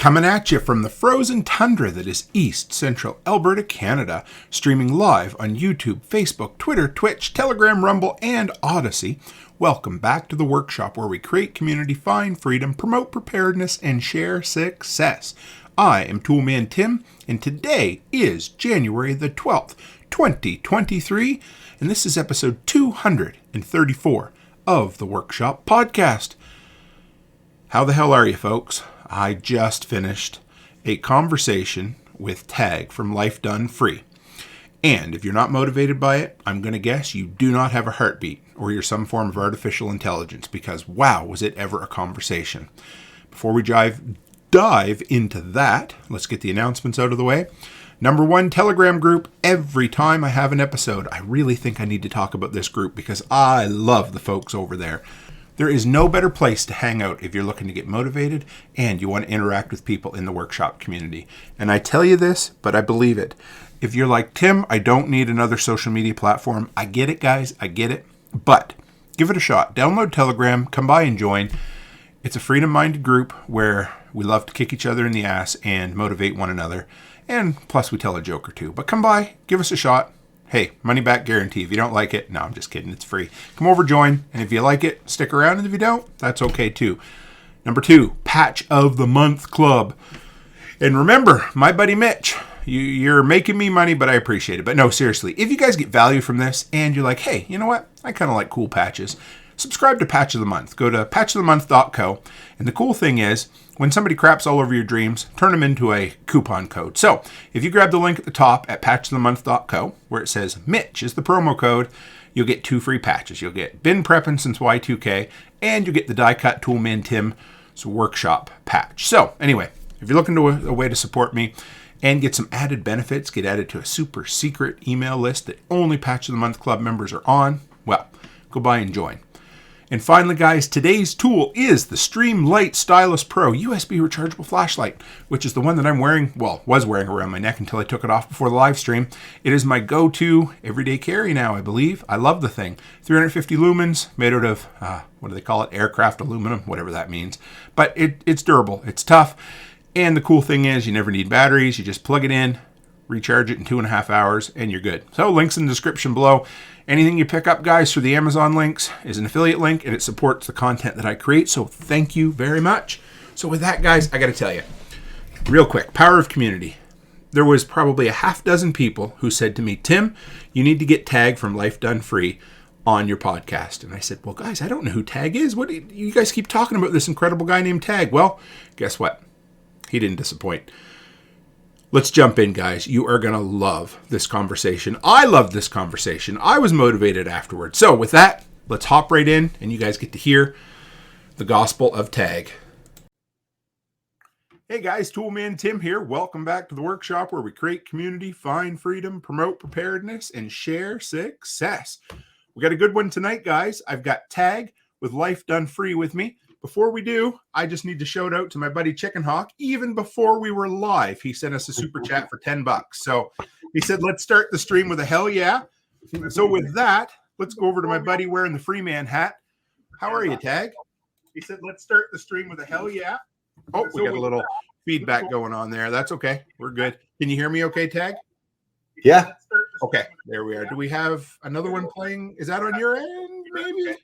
Coming at you from the frozen tundra that is East Central Alberta, Canada, streaming live on YouTube, Facebook, Twitter, Twitch, Telegram, Rumble, and Odyssey. Welcome back to the workshop where we create community, find freedom, promote preparedness, and share success. I am Toolman Tim, and today is January the 12th, 2023, and this is episode 234 of the Workshop Podcast. How the hell are you, folks? I just finished a conversation with Tag from Life Done Free. And if you're not motivated by it, I'm going to guess you do not have a heartbeat or you're some form of artificial intelligence because, wow, was it ever a conversation. Before we dive into that, let's get the announcements out of the way. Number one, Telegram group. Every time I have an episode, I really think I need to talk about this group because I love the folks over there. There is no better place to hang out if you're looking to get motivated and you want to interact with people in the workshop community. And I tell you this, but I believe it. If you're like, Tim, I don't need another social media platform. I get it, guys. I get it. But give it a shot. Download Telegram. Come by and join. It's a freedom-minded group where we love to kick each other in the ass and motivate one another. And plus we tell a joke or two. But come by. Give us a shot. Hey, money back guarantee. If you don't like it, no, I'm just kidding. It's free. Come over, join. And if you like it, stick around. And if you don't, that's okay too. Number two, Patch of the Month Club. And remember, my buddy Mitch, you're making me money, but I appreciate it. But no, seriously, if you guys get value from this and you're like, hey, you know what? I kind of like cool patches. Subscribe to Patch of the Month. Go to patchofthemonth.co. And the cool thing is, when somebody craps all over your dreams, turn them into a coupon code. So if you grab the link at the top at patchofthemonth.co, where it says Mitch is the promo code, you'll get 2 free patches. You'll get Been Preppin' Since Y2K, and you'll get the Die Cut Toolman Tim's Workshop patch. So anyway, if you're looking to a way to support me and get some added benefits, get added to a super secret email list that only Patch of the Month Club members are on, well, go by and join. And finally, guys, today's tool is the Streamlight Stylus Pro USB rechargeable flashlight, which is the one that I'm wearing, was wearing around my neck until I took it off before the live stream. It is my go-to everyday carry now, I believe. I love the thing. 350 lumens, made out of, what do they call it? Aircraft aluminum, whatever that means. But it's durable. It's tough. And the cool thing is you never need batteries. You just plug it in, recharge it in 2.5 hours, and you're good. So links in the description below. Anything you pick up, guys, through the Amazon links is an affiliate link, and it supports the content that I create. So thank you very much. So with that, guys, I got to tell you, real quick, power of community. There was probably a half dozen people who said to me, Tim, you need to get Tag from Life Done Free on your podcast. And I said, well, guys, I don't know who Tag is. What do you guys keep talking about this incredible guy named Tag? Well, guess what? He didn't disappoint. Let's jump in, guys. You are going to love this conversation. I loved this conversation. I was motivated afterwards. So with that, let's hop right in, and you guys get to hear the gospel of Tag. Hey, guys. Toolman Tim here. Welcome back to the workshop where we create community, find freedom, promote preparedness, and share success. We got a good one tonight, guys. I've got Tag with Life Done Free with me. Before we do, I just need to shout out to my buddy Chicken Hawk. Even before we were live, he sent us a super chat for $10. So he said, let's start the stream with a hell yeah. So with that, let's go over to my buddy wearing the free man hat. How are you, Tag? He said, let's start the stream with a hell yeah. Oh, we got a little feedback going on there. That's okay. We're good. Can you hear me okay, Tag? Yeah. Okay, there we are. Do we have another one playing? Is that on your end, maybe?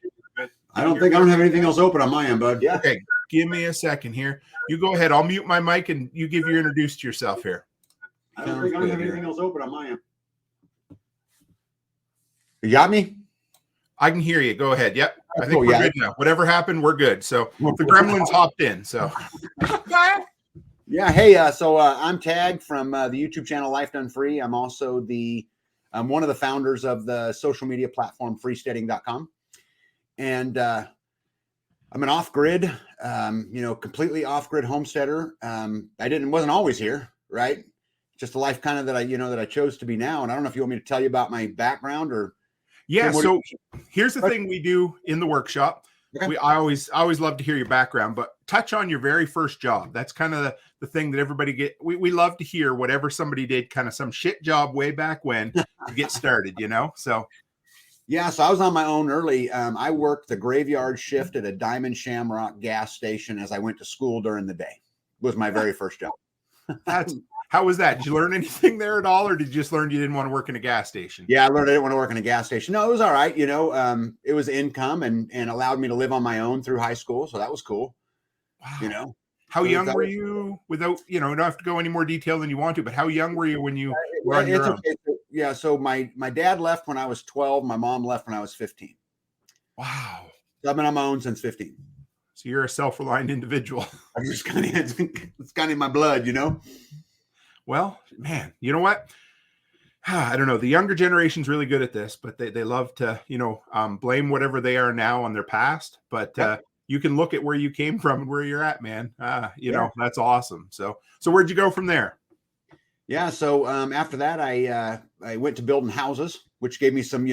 I don't have anything else open on my end, bud. Yeah. Okay, give me a second here. You go ahead. I'll mute my mic and you give your introduce to yourself here. I don't have anything else open on my end. You got me? I can hear you. Go ahead. Yep. I think we're good now. Whatever happened, we're good. So the gremlins hopped in. So yeah. Hey, so I'm Tag from the YouTube channel Life Done Free. I'm also I'm one of the founders of the social media platform freesteading.com. And I'm an off-grid, completely off-grid homesteader. I wasn't always here, right? Just a life kind of that I chose to be now. And I don't know if you want me to tell you about my background or. Yeah. So here's the thing we do in the workshop. Okay. I always love to hear your background, but touch on your very first job. That's kind of the thing that everybody we love to hear whatever somebody did, kind of some shit job way back when to get started, so. Yeah, so I was on my own early. I worked the graveyard shift at a Diamond Shamrock gas station as I went to school during the day. was my very first job. How was that? Did you learn anything there at all, or did you just learn you didn't want to work in a gas station? Yeah, I learned I didn't want to work in a gas station. No, it was all right. It was income and allowed me to live on my own through high school. So that was cool. Wow. How young were you without, you don't have to go any more detail than you want to, but how young were you when you were on your own? Okay. Yeah. So my dad left when I was 12. My mom left when I was 15. Wow. So I've been on my own since 15. So you're a self-reliant individual. I'm just it's kind of in my blood, Well, man, you know what? I don't know. The younger generation's really good at this, but they love to, blame whatever they are now on their past. But you can look at where you came from and where you're at, man. That's awesome. So where'd you go from there? Yeah. So after that, I went to building houses, which gave me some,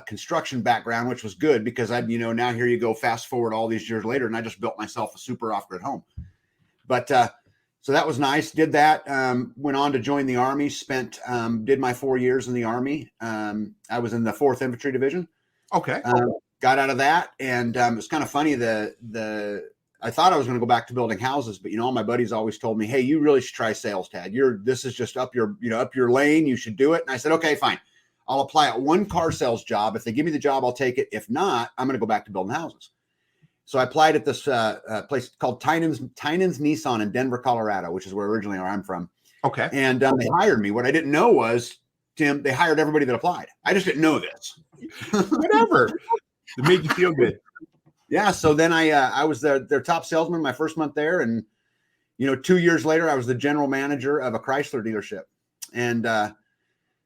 construction background, which was good because now here you go, fast forward all these years later, and I just built myself a super off-grid home. But so that was nice. Did that. Went on to join the Army. Did my 4 years in the Army. I was in the 4th Infantry Division. Okay. Got out of that, and it was kind of funny. I thought I was going to go back to building houses, but all my buddies always told me, "Hey, you really should try sales, Tad. This is just up your lane. You should do it." And I said, "Okay, fine. I'll apply at one car sales job. If they give me the job, I'll take it. If not, I'm going to go back to building houses." So I applied at this place called Tynan's Nissan in Denver, Colorado, which is where originally I'm from. Okay. And they hired me. What I didn't know was, Tim, they hired everybody that applied. I just didn't know this. Whatever. It made you feel good. Yeah. So then I was their top salesman my first month there. And, 2 years later, I was the general manager of a Chrysler dealership. And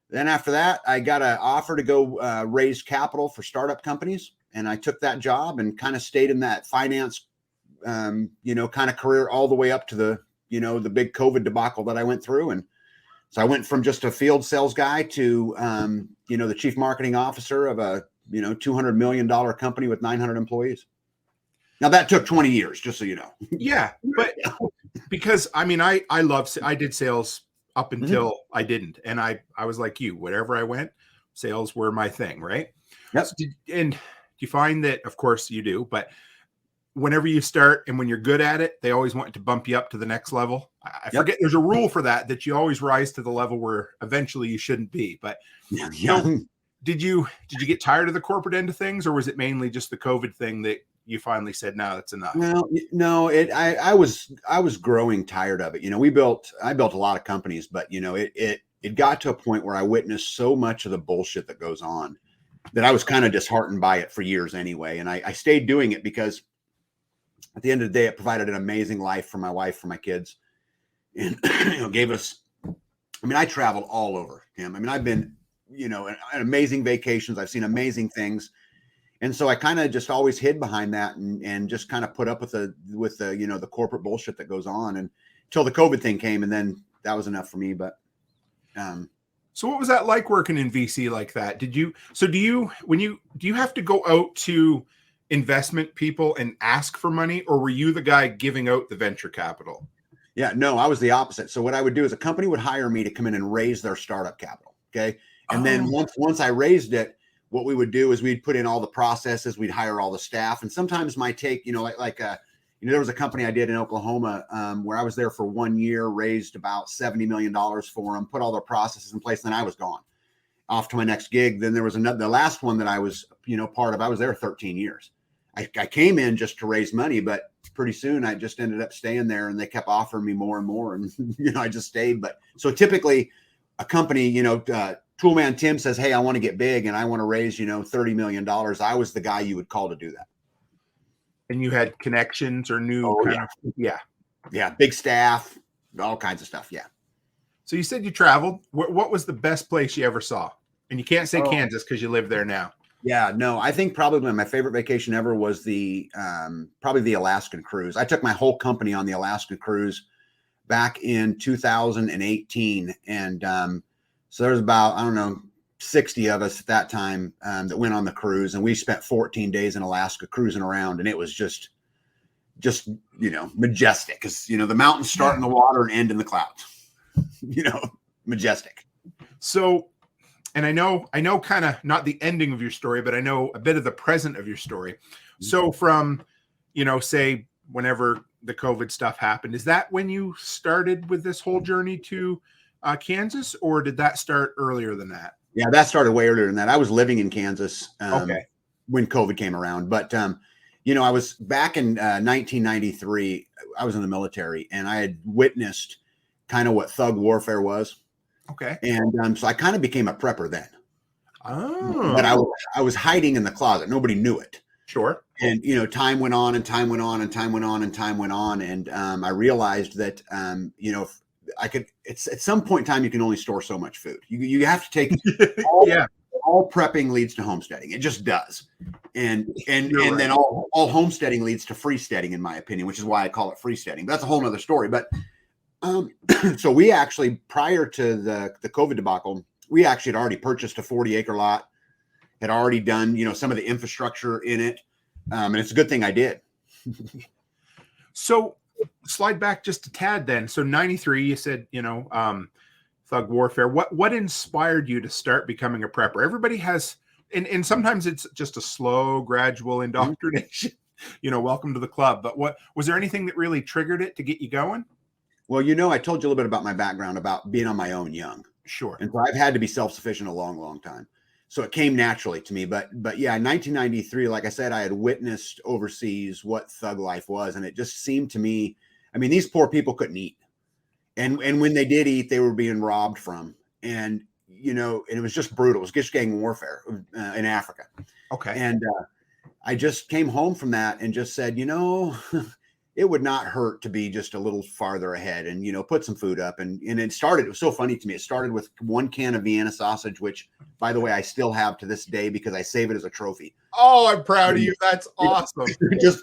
then after that, I got an offer to go raise capital for startup companies. And I took that job and kind of stayed in that finance, kind of career all the way up to the big COVID debacle that I went through. And so I went from just a field sales guy to, the chief marketing officer of a, $200 million company with 900 employees. Now that took 20 years, just so you know. Yeah. But because I did sales up until I didn't. And I was like you, wherever I went, sales were my thing. Right. Yep. So do you find that, of course you do, but whenever you start and when you're good at it, they always want to bump you up to the next level. I forget there's a rule for that you always rise to the level where eventually you shouldn't be. But did you get tired of the corporate end of things, or was it mainly just the COVID thing that you finally said, no, that's enough? No, I was growing tired of it. I built a lot of companies, but it got to a point where I witnessed so much of the bullshit that goes on that I was kind of disheartened by it for years anyway. And I stayed doing it because at the end of the day, it provided an amazing life for my wife, for my kids, and gave us, I traveled all over, Tim. I've been, on amazing vacations. I've seen amazing things. And so I kind of just always hid behind that and just kind of put up with the corporate bullshit that goes on, and until the COVID thing came, and then that was enough for me. But, so what was that like working in VC like that? Do you have to go out to investment people and ask for money, or were you the guy giving out the venture capital? Yeah, no, I was the opposite. So what I would do is a company would hire me to come in and raise their startup capital. Okay. And then once I raised it, what we would do is we'd put in all the processes, we'd hire all the staff. And sometimes my take, there was a company I did in Oklahoma where I was there for 1 year, raised about $70 million for them, put all their processes in place. Then I was gone off to my next gig. Then there was the last one that I was, part of. I was there 13 years. I came in just to raise money, but pretty soon I just ended up staying there, and they kept offering me more and more. And, I just stayed. But so typically a company, Toolman Tim says, "Hey, I want to get big and I want to raise, $30 million. I was the guy you would call to do that. And you had connections or knew Yeah. Big staff, all kinds of stuff. Yeah. So you said you traveled. What was the best place you ever saw? And you can't say Kansas because you live there now. Yeah, no, I think probably my favorite vacation ever was probably the Alaskan cruise. I took my whole company on the Alaskan cruise back in 2018. And so there was about, 60 of us at that time that went on the cruise. And we spent 14 days in Alaska cruising around. And it was just majestic, because, the mountains start in the water and end in the clouds, majestic. So, and I know kind of not the ending of your story, but I know a bit of the present of your story. So from, say whenever the COVID stuff happened. Is that when you started with this whole journey to Kansas, or did that start earlier than that? Yeah, that started way earlier than that. I was living in Kansas Okay. when COVID came around. But, I was back in 1993. I was in the military, and I had witnessed kind of what thug warfare was. Okay. And so I kind of became a prepper then. Oh. But I was hiding in the closet. Nobody knew it. Sure. And, time went on and time went on and time went on and time went on. And I realized that, if I could, it's at some point in time, you can only store so much food. You have to take all prepping leads to homesteading. It just does. And right. then all homesteading leads to freesteading, in my opinion, which is why I call it freesteading. But that's a whole nother story. But so we actually, prior to the COVID debacle, we actually had already purchased a 40-acre lot, had already done, some of the infrastructure in it. And it's a good thing I did. So slide back just a tad then. So 93, you said, thug warfare. What inspired you to start becoming a prepper? Everybody has, and sometimes it's just a slow, gradual indoctrination, welcome to the club. But was there anything that really triggered it to get you going? Well, I told you a little bit about my background, about being on my own young. Sure. And so I've had to be self-sufficient a long, long time. So it came naturally to me. But yeah, in 1993, like I said, I had witnessed overseas what thug life was. And it just seemed to me, these poor people couldn't eat. And when they did eat, they were being robbed from. And, and it was just brutal. It was just gang warfare in Africa. Okay. And I just came home from that and just said, it would not hurt to be just a little farther ahead and, put some food up. And it was so funny to me. It started with 1 can of Vienna sausage, which, by the way, I still have to this day because I save it as a trophy. Oh, I'm proud of you. That's awesome.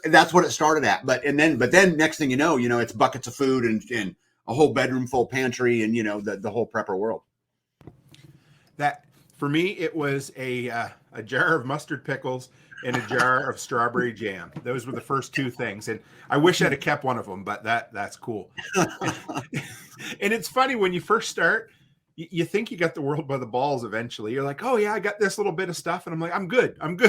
That's what it started at. But then next thing you know, it's buckets of food and a whole bedroom full pantry and, the whole prepper world. That, for me, it was a jar of mustard pickles and a jar of strawberry jam. Those were the first 2 things. And I wish I'd have kept one of them, but that's cool. And it's funny, when you first start, you think you got the world by the balls eventually. You're like, oh yeah, I got this little bit of stuff. And I'm like, I'm good. And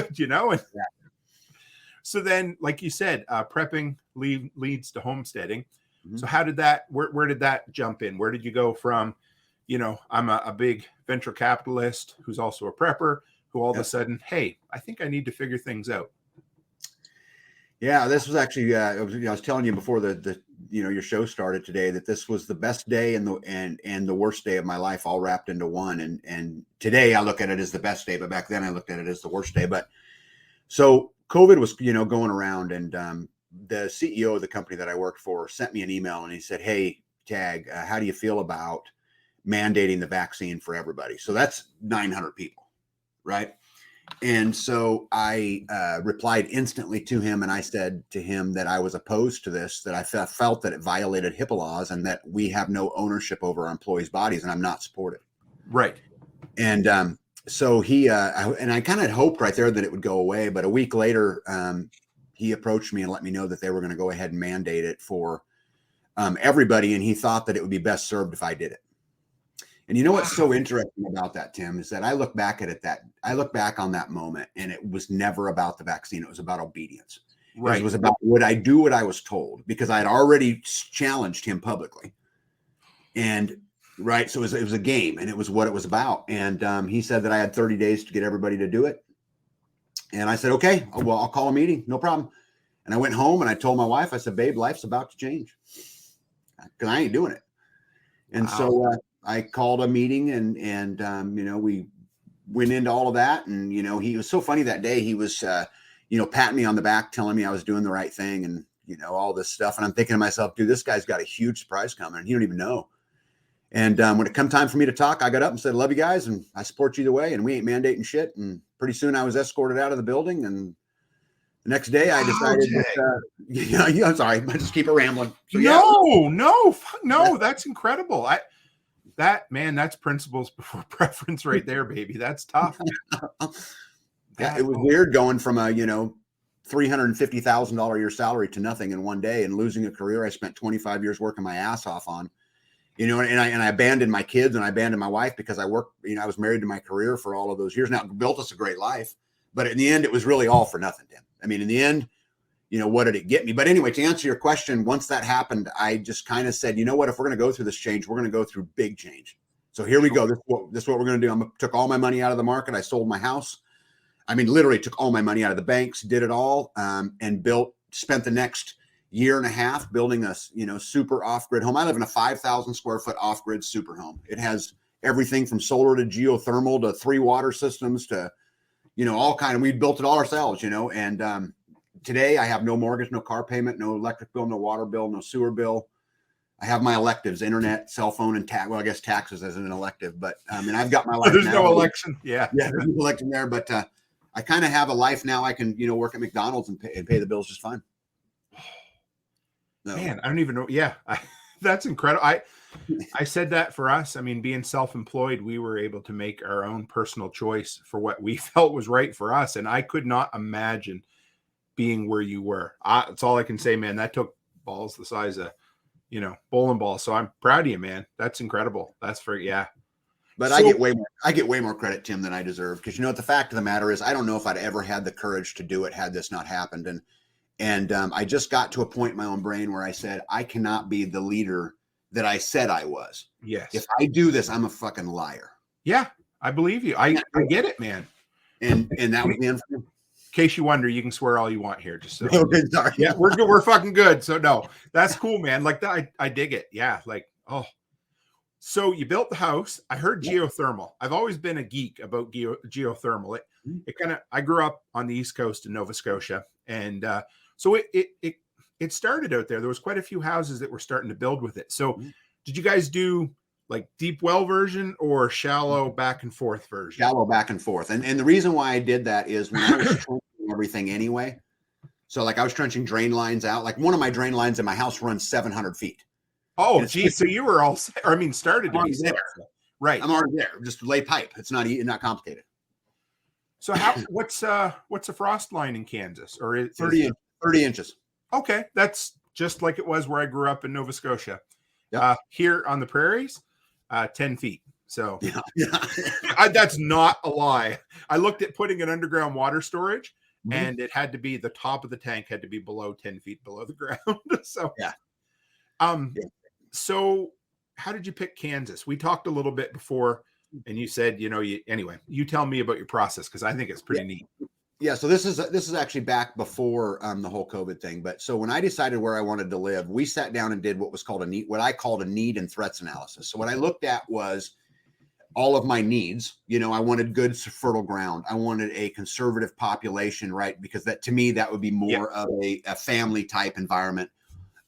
so then, like you said, prepping leads to homesteading. Mm-hmm. So how did that, where did that jump in? Where did you go from, I'm a big venture capitalist who's also a prepper, who all of a sudden, hey, I think I need to figure things out? Yeah, this was actually, I was telling you before the your show started today that this was the best day and the worst day of my life all wrapped into one. And today I look at it as the best day, but back then I looked at it as the worst day. But so COVID was, going around, and the CEO of the company that I worked for sent me an email, and he said, hey, Tag, how do you feel about mandating the vaccine for everybody? So that's 900 people. Right. And so I replied instantly to him, and I said to him that I was opposed to this, that I felt that it violated HIPAA laws and that we have no ownership over our employees' bodies, and I'm not supportive. Right. And so he and I kind of hoped right there that it would go away. But a week later, he approached me and let me know that they were going to go ahead and mandate it for everybody. And he thought that it would be best served if I did it. And you know what's so interesting about that, Tim, is that I look back on that moment, and it was never about the vaccine. It was about obedience. Right. It was about, would I do what I was told? Because I had already challenged him publicly. And right. So it was a game, and it was what it was about. And he said that I had 30 days to get everybody to do it. And I said, okay, well, I'll call a meeting. No problem. And I went home and I told my wife, I said, babe, life's about to change because I ain't doing it. And so I called a meeting and we went into all of that. And, he was so funny that day. He was, patting me on the back, telling me I was doing the right thing and, all this stuff. And I'm thinking to myself, dude, this guy's got a huge surprise coming and he don't even know. And when it come time for me to talk, I got up and said, love you guys. And I support you either way. And we ain't mandating shit. And pretty soon I was escorted out of the building. And the next day I decided that, I'm sorry, I just keep it rambling. So, no, that's incredible. That's principles before preference right there, baby. That's tough. Yeah, it was weird going from a, $350,000 a year salary to nothing in one day and losing a career I spent 25 years working my ass off on, and I abandoned my kids and I abandoned my wife because I worked, I was married to my career for all of those years. Now it built us a great life, but in the end, it was really all for nothing, Tim. In the end, what did it get me? But anyway, to answer your question, once that happened, I just kind of said, you know what, if we're going to go through this change, we're going to go through big change. So here we go. This is what we're going to do. I took all my money out of the market. I sold my house. I mean, literally took all my money out of the banks, did it all, and spent the next year and a half building a, super off-grid home. I live in a 5,000 square foot off-grid super home. It has everything from solar to geothermal to 3 water systems to, all kind of, we built it all ourselves, and today I have no mortgage, no car payment, no electric bill, no water bill, no sewer bill. I have my electives, internet, cell phone, and tax. Well, I guess taxes as an elective, but I've got my life. There's now. No election. Yeah. Yeah, there's no election there, but I kind of have a life now. I can, work at McDonald's and pay the bills just fine. No. Man, I don't even know. Yeah, that's incredible. I said that for us. I mean, being self-employed, we were able to make our own personal choice for what we felt was right for us. And I could not imagine being where you were. That's all I can say, man. That took balls the size of, bowling balls. So I'm proud of you, man. That's incredible. Yeah. But so, I get way more credit, Tim, than I deserve. Because the fact of the matter is, I don't know if I'd ever had the courage to do it had this not happened. And I just got to a point in my own brain where I said, I cannot be the leader that I said I was. Yes. If I do this, I'm a fucking liar. Yeah, I believe you. I get it, man. And that was the end for me. In case you wonder, you can swear all you want here. Just so. Okay, sorry. Yeah, we're good. We're fucking good. So no, that's cool, man. Like that, I dig it. Yeah, like So you built the house. I heard geothermal. I've always been a geek about geothermal. It kind of. I grew up on the East Coast in Nova Scotia, and so it started out there. There was quite a few houses that were starting to build with it. So did you guys do like deep well version or shallow back and forth version? Shallow back and forth. And the reason why I did that is when I was trenching everything anyway. So like I was trenching drain lines out. Like one of my drain lines in my house runs 700 feet. Oh, geez. So you were all, started to be there. Right. I'm already there. Just lay pipe. It's not complicated. So what's a frost line in Kansas? Or 30 inches. Okay. That's just like it was where I grew up in Nova Scotia. Yep. Here on the prairies, 10 feet. So yeah. That's not a lie. I looked at putting an underground water storage and it had to be the top of the tank had to be below 10 feet below the ground. So, yeah. So how did you pick Kansas? We talked a little bit before and you said, anyway, you tell me about your process. Cause I think it's pretty neat. Yeah. So this is actually back before the whole COVID thing. But so when I decided where I wanted to live, we sat down and did what was called what I called a need and threats analysis. So what I looked at was all of my needs. I wanted good fertile ground. I wanted a conservative population, right? Because that to me, that would be more of a family type environment.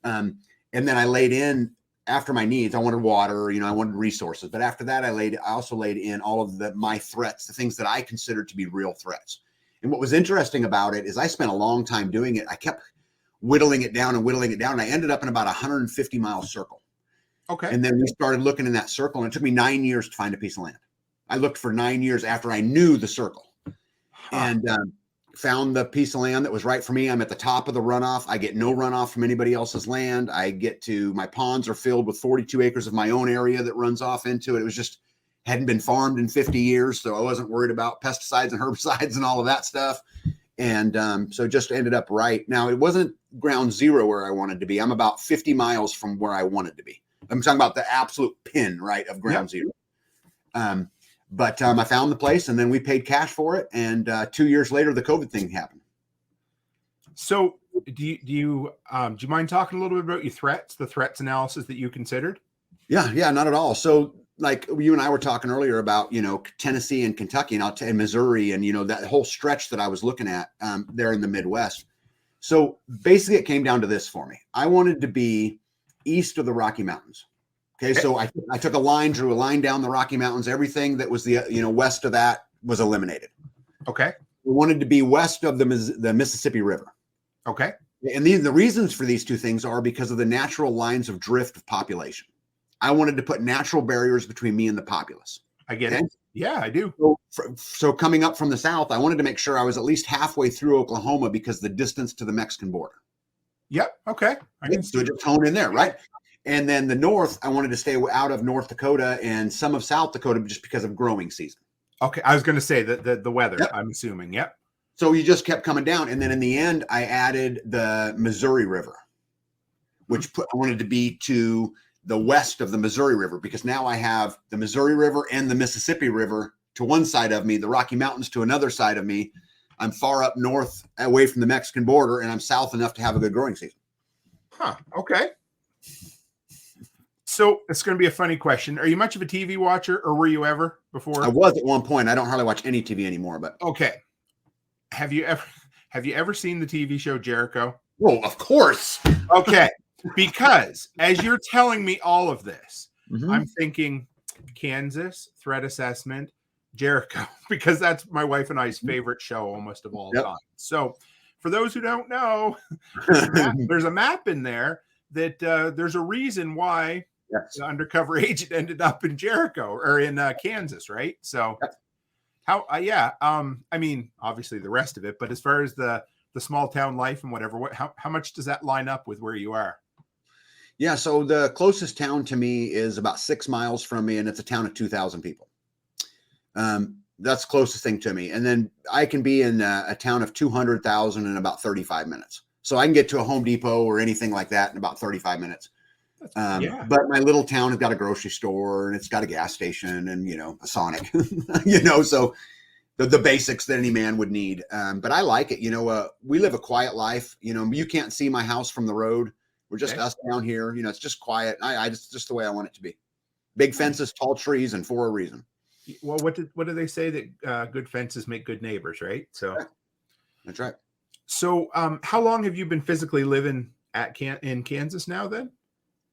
And then I laid in after my needs. I wanted water, I wanted resources. But after that, I also laid in all of my threats, the things that I considered to be real threats. And what was interesting about it is I spent a long time doing it. I kept whittling it down. And I ended up in about a 150-mile circle. Okay. And then we started looking in that circle. And it took me 9 years to find a piece of land. I looked for 9 years after I knew the circle and found the piece of land that was right for me. I'm at the top of the runoff. I get no runoff from anybody else's land. My ponds are filled with 42 acres of my own area that runs off into it. It was just hadn't been farmed in 50 years. So I wasn't worried about pesticides and herbicides and all of that stuff. And so just ended up right. Now, it wasn't ground zero where I wanted to be. I'm about 50 miles from where I wanted to be. I'm talking about the absolute pin, right, of ground zero. But I found the place and then we paid cash for it. And 2 years later, the COVID thing happened. So do you mind talking a little bit about your the threats analysis that you considered? Yeah, not at all. So like you and I were talking earlier about, Tennessee and Kentucky and Missouri and, that whole stretch that I was looking at there in the Midwest. So basically it came down to this for me. I wanted to be east of the Rocky Mountains. Okay. So I took drew a line down the Rocky Mountains. Everything that was west of that was eliminated. Okay. We wanted to be west of the Mississippi River. Okay. And the reasons for these two things are because of the natural lines of drift of population. I wanted to put natural barriers between me and the populace. I get it. Yeah, I do. So coming up from the south, I wanted to make sure I was at least halfway through Oklahoma because the distance to the Mexican border. Yep. Okay. So just hone in there, right? And then the north, I wanted to stay out of North Dakota and some of South Dakota just because of growing season. Okay. I was going to say the weather, I'm assuming. Yep. So you just kept coming down. And then in the end, I added the Missouri River, which I wanted to be to the west of the Missouri River, because now I have the Missouri River and the Mississippi River to one side of me, the Rocky Mountains to another side of me. I'm far up north away from the Mexican border, and I'm south enough to have a good growing season. Huh. Okay. So it's going to be a funny question. Are you much of a TV watcher, or were you ever before? I was at one point. I don't hardly watch any TV anymore, but okay. Have you ever seen the TV show Jericho? Oh, of course. Okay. Because as you're telling me all of this, I'm thinking Kansas, threat assessment, Jericho, because that's my wife and I's favorite show almost of all time. So for those who don't know, there's a map in there that there's a reason why the undercover agent ended up in Jericho or in Kansas, right? So how, I mean, obviously the rest of it, but as far as the small town life and whatever, how much does that line up with where you are? Yeah, so the closest town to me is about 6 miles from me, and it's a town of 2,000 people. That's the closest thing to me. And then I can be in a town of 200,000 in about 35 minutes. So I can get to a Home Depot or anything like that in about 35 minutes. But my little town has got a grocery store, and it's got a gas station and, a Sonic, so the basics that any man would need. But I like it. We live a quiet life. You can't see my house from the road. We're just us down here. It's just quiet. I just the way I want it to be. Big fences, tall trees, and for a reason. Well, what do they say that good fences make good neighbors, right? So that's right. So how long have you been physically living in Kansas now then?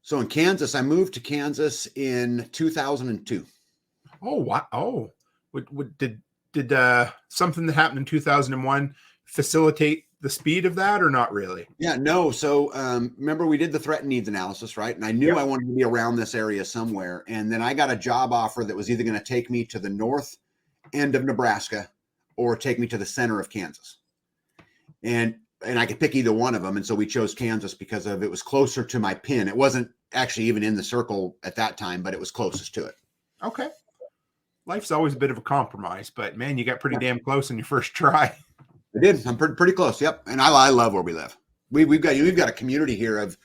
So in Kansas, I moved to Kansas in 2002. Oh, wow. Oh, did something that happened in 2001 facilitate the speed of that or not really? Yeah, no. So remember we did the threat and needs analysis, right? And I knew I wanted to be around this area somewhere. And then I got a job offer that was either going to take me to the north end of Nebraska or take me to the center of Kansas. And I could pick either one of them. And so we chose Kansas because it was closer to my pin. It wasn't actually even in the circle at that time, but it was closest to it. Okay. Life's always a bit of a compromise, but man, you got pretty damn close in your first try. I did. I'm pretty close. Yep. And I love where we live. We've got a community here of,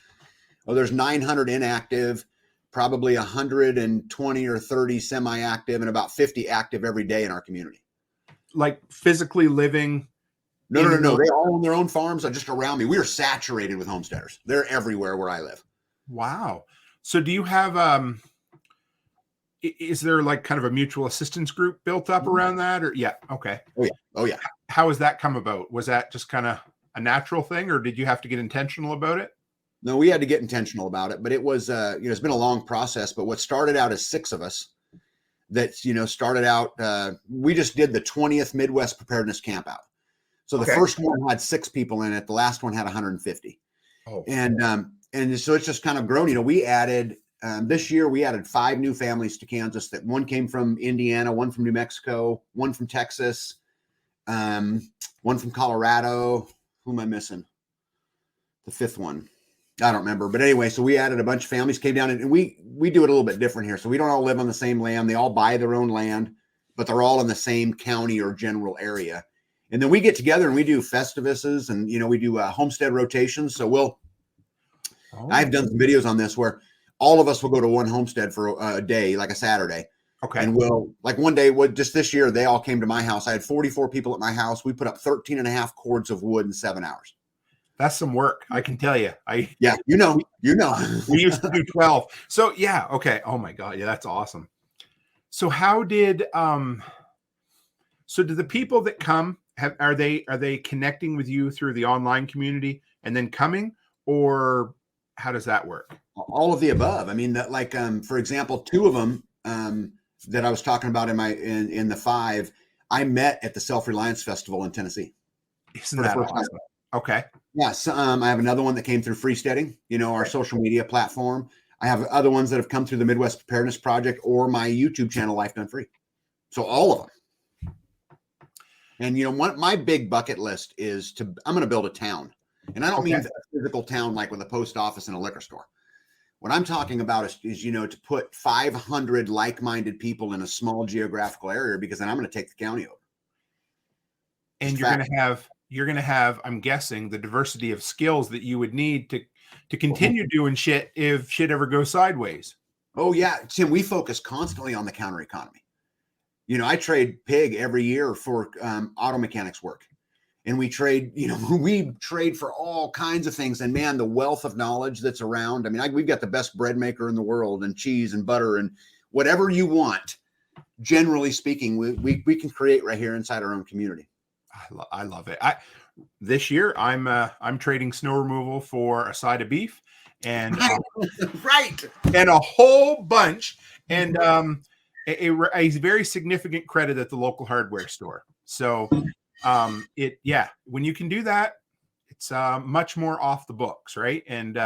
there's 900 inactive, probably 120 or 30 semi-active, and about 50 active every day in our community. Like physically living. No. They all own their own farms just around me. We are saturated with homesteaders. They're everywhere where I live. Wow. So do you have, is there like kind of a mutual assistance group built up around that or okay. Oh yeah. How has that come about? Was that just kind of a natural thing or did you have to get intentional about it? No, we had to get intentional about it, but it was, it's been a long process, but what started out as 6 of us that, started out, we just did the 20th Midwest Preparedness Camp Out. So the first one had 6 people in it. The last one had 150. Oh. And so it's just kind of grown. We added, this year we added 5 new families to Kansas. That one came from Indiana, one from New Mexico, one from Texas, one from Colorado. Who am I missing? The 5th one. I don't remember. But anyway, so we added a bunch of families, came down, and we do it a little bit different here. So we don't all live on the same land. They all buy their own land, but they're all in the same county or general area. And then we get together and we do Festivuses and, we do homestead rotations. So I've done some videos on this where all of us will go to one homestead for a day, like a Saturday. Okay. And one day, just this year, they all came to my house. I had 44 people at my house. We put up 13 and a half cords of wood in 7 hours. That's some work, I can tell you. You know. We used to do 12. So yeah, okay. Oh my God, yeah, that's awesome. So how did so do the people that come are they connecting with you through the online community and then coming, or how does that work? All of the above. I mean, that for example, 2 of them that I was talking about in the 5, I met at the Self-Reliance Festival in Tennessee. Isn't that awesome? Okay. Yes. I have another one that came through Freesteading, our social media platform. I have other ones that have come through the Midwest Preparedness Project or my YouTube channel, Life Done Free. So all of them. And, my big bucket list is I'm going to build a town. And I don't mean a physical town like with a post office and a liquor store. What I'm talking about is to put 500 like-minded people in a small geographical area, because then I'm going to take the county over. and you're gonna have, I'm guessing, the diversity of skills that you would need to continue doing shit if shit ever goes sideways. Oh yeah, Tim, we focus constantly on the counter economy. I trade pig every year for auto mechanics work. And we trade, we trade for all kinds of things. And man, the wealth of knowledge that's around. I mean, we've got the best bread maker in the world, and cheese and butter and whatever you want. Generally speaking, we can create right here inside our own community. I love it. This year I'm trading snow removal for a side of beef and right, and a whole bunch, and a very significant credit at the local hardware store. So when you can do that, it's much more off the books, right? And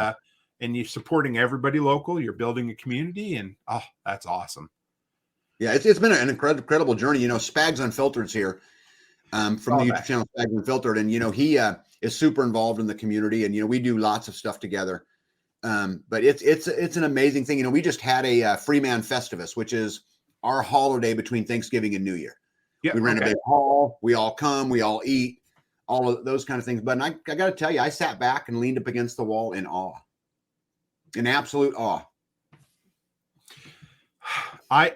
you're supporting everybody local, you're building a community, and that's awesome. Yeah, it's been an incredible journey. Spags Unfiltered's here from the YouTube channel Spags Unfiltered, and he is super involved in the community, and we do lots of stuff together. But it's an amazing thing. We just had a Freeman Festivus, which is our holiday between Thanksgiving and New Year. We ran a big hall. We all come. We all eat. All of those kind of things. But I got to tell you, I sat back and leaned up against the wall in awe, in absolute awe. I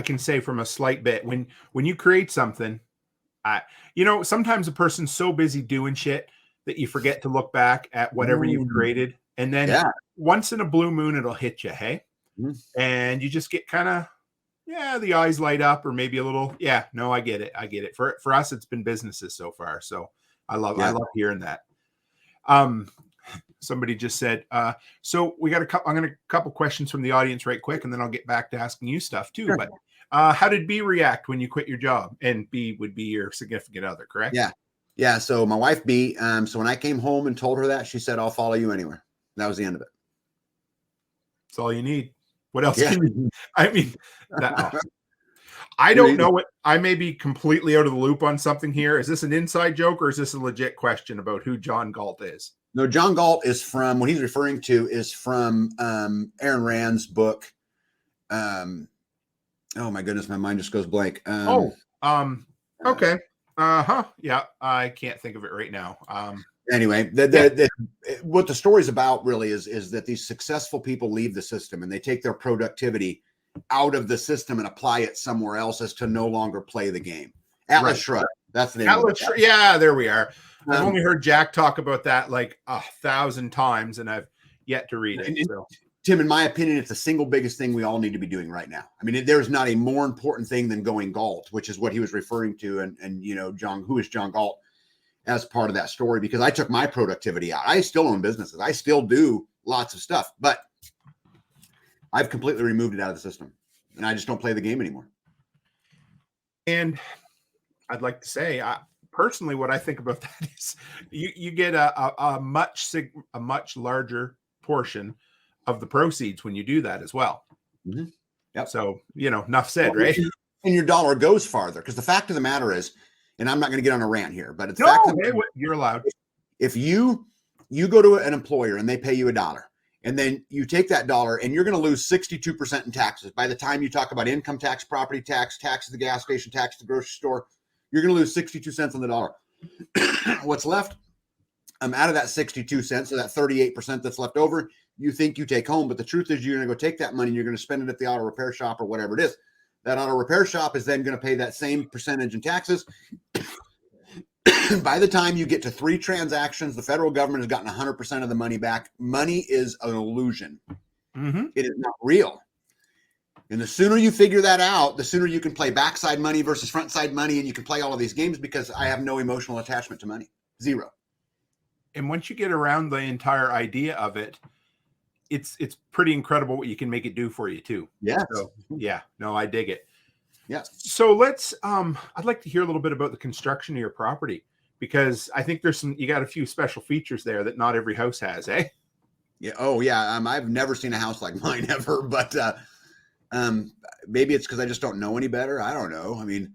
can say from a slight bit, when you create something, sometimes a person's so busy doing shit that you forget to look back at whatever you've created, and then once in a blue moon it'll hit you, hey, and you just get kind of the eyes light up, or maybe a little I get it. For us, it's been businesses so far, so I love hearing that. Somebody just said, so we got I'm going to couple questions from the audience right quick, and then I'll get back to asking you stuff too. Sure. But how did B react when you quit your job? And B would be your significant other, correct? Yeah. So my wife B, so when I came home and told her that, she said, "I'll follow you anywhere." That was the end of it. That's all you need. What else can you? I mean, I don't know what. I may be completely out of the loop on something here. Is this an inside joke, or is this a legit question about who John Galt is? No, John Galt is from, what he's referring to is from Aaron Rand's book. Oh my goodness, my mind just goes blank. Okay. Yeah, I can't think of it right now. Anyway, what the story's about really is that these successful people leave the system and they take their productivity out of the system and apply it somewhere else as to no longer play the game. Atlas Shrugged. That's the name of it. Yeah, there we are. I've only heard Jack talk about that like 1,000 times, and I've yet to read it. So. Tim, in my opinion, it's the single biggest thing we all need to be doing right now. I mean, there's not a more important thing than going Galt, which is what he was referring to. And John, who is John Galt, as part of that story, because I took my productivity out. I still own businesses. I still do lots of stuff, but I've completely removed it out of the system, and I just don't play the game anymore. And I'd like to say, personally, what I think about that is you get a much larger portion of the proceeds when you do that as well. Mm-hmm. Yep. So, enough said, right? And your dollar goes farther, because the fact of the matter is, and I'm not going to get on a rant here, but you're allowed. If you go to an employer and they pay you $1, and then you take that dollar and you're going to lose 62% in taxes. By the time you talk about income tax, property tax, tax at the gas station, tax at the grocery store, you're going to lose 62 cents on the dollar. What's left out of that 62 cents, so that 38% that's left over, you think you take home. But the truth is, you're going to go take that money and you're going to spend it at the auto repair shop or whatever it is. That auto repair shop is then going to pay that same percentage in taxes. By the time you get to 3 transactions, the federal government has gotten 100% of the money back. Money is an illusion. Mm-hmm. It is not real. And the sooner you figure that out, the sooner you can play backside money versus front side money, and you can play all of these games, because I have no emotional attachment to money. Zero. And once you get around the entire idea of it, it's pretty incredible what you can make it do for you too. Yeah. So, I dig it. Yeah. So let's, I'd like to hear a little bit about the construction of your property, because I think you got a few special features there that not every house has, eh? Yeah. Oh yeah. I've never seen a house like mine ever, but maybe it's because I just don't know any better. I don't know. I mean,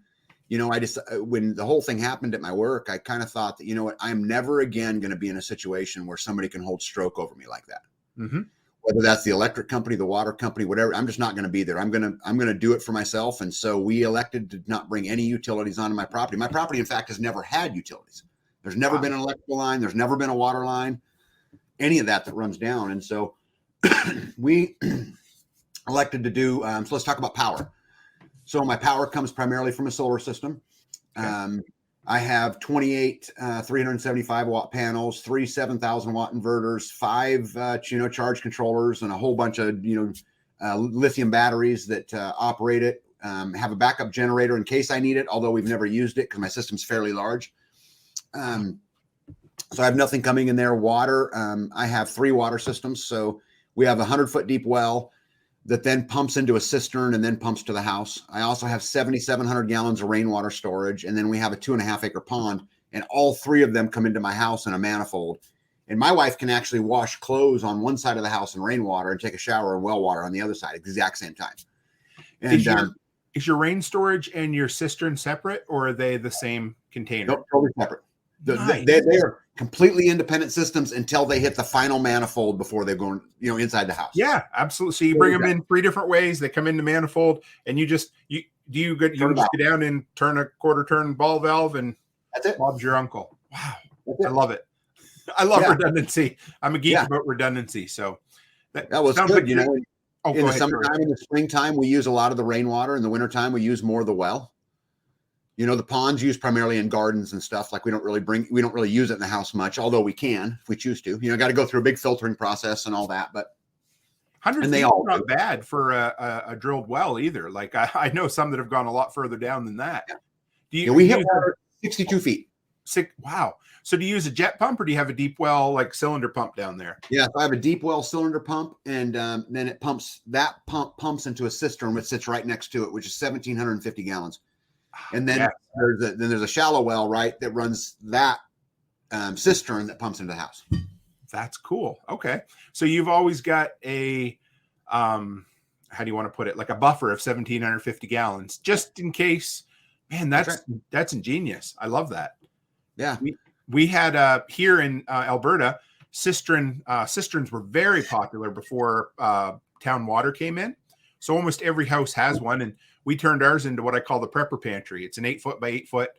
I just, when the whole thing happened at my work, I kind of thought that, I'm never again going to be in a situation where somebody can hold stroke over me like that. Mm-hmm. whether that's the electric company, the water company, whatever. I'm just not going to be there. I'm going to do it for myself. And so we elected to not bring any utilities onto my property. My property, in fact, has never had utilities. There's never been an electrical line. There's never been a water line, any of that runs down. And so we elected to do, so let's talk about power. So my power comes primarily from a solar system. Okay. I have 28 375 watt panels, 3 7,000 watt inverters, 5 charge controllers, and a whole bunch of lithium batteries that operate it. Have a backup generator in case I need it, although we've never used it because my system's fairly large. So I have nothing coming in there. Water, I have 3 water systems. So we have a 100-foot deep well that then pumps into a cistern and then pumps to the house. I also have 7,700 gallons of rainwater storage. And then we have a 2.5-acre pond, and all 3 of them come into my house in a manifold. And my wife can actually wash clothes on one side of the house in rainwater and take a shower in well water on the other side at the exact same time. And is your rain storage and your cistern separate, or are they the same container? Nope, totally separate. Nice. They are completely independent systems until they hit the final manifold before they go, inside the house. Yeah, absolutely. So you bring them in 3 different ways. They come in the manifold, and you just go down and turn a quarter turn ball valve, and that's it. Bob's your uncle. Wow, I love it. I love redundancy. I'm a geek about redundancy. So that was good. Like in the summertime, in the springtime, we use a lot of the rainwater. In the wintertime, we use more of the well. The ponds used primarily in gardens and stuff. Like we don't really use it in the house much, although we can if we choose to. Got to go through a big filtering process and all that. But 100 feet is not bad for a drilled well either. Like I know some that have gone a lot further down than that. Yeah. We hit water 62 feet. Wow. So do you use a jet pump, or do you have a deep well like cylinder pump down there? Yeah, so I have a deep well cylinder pump, and then it pumps. That pump pumps into a cistern which sits right next to it, which is 1,750 gallons. And then there's a shallow well, right, that runs that cistern that pumps into the house. That's cool. Okay. So you've always got a, how do you want to put it? Like a buffer of 1,750 gallons, just in case. Man, that's ingenious. I love that. Yeah. We had here in Alberta, cisterns were very popular before town water came in. So almost every house has one, and we turned ours into what I call the prepper pantry. It's an 8-foot by 8-foot,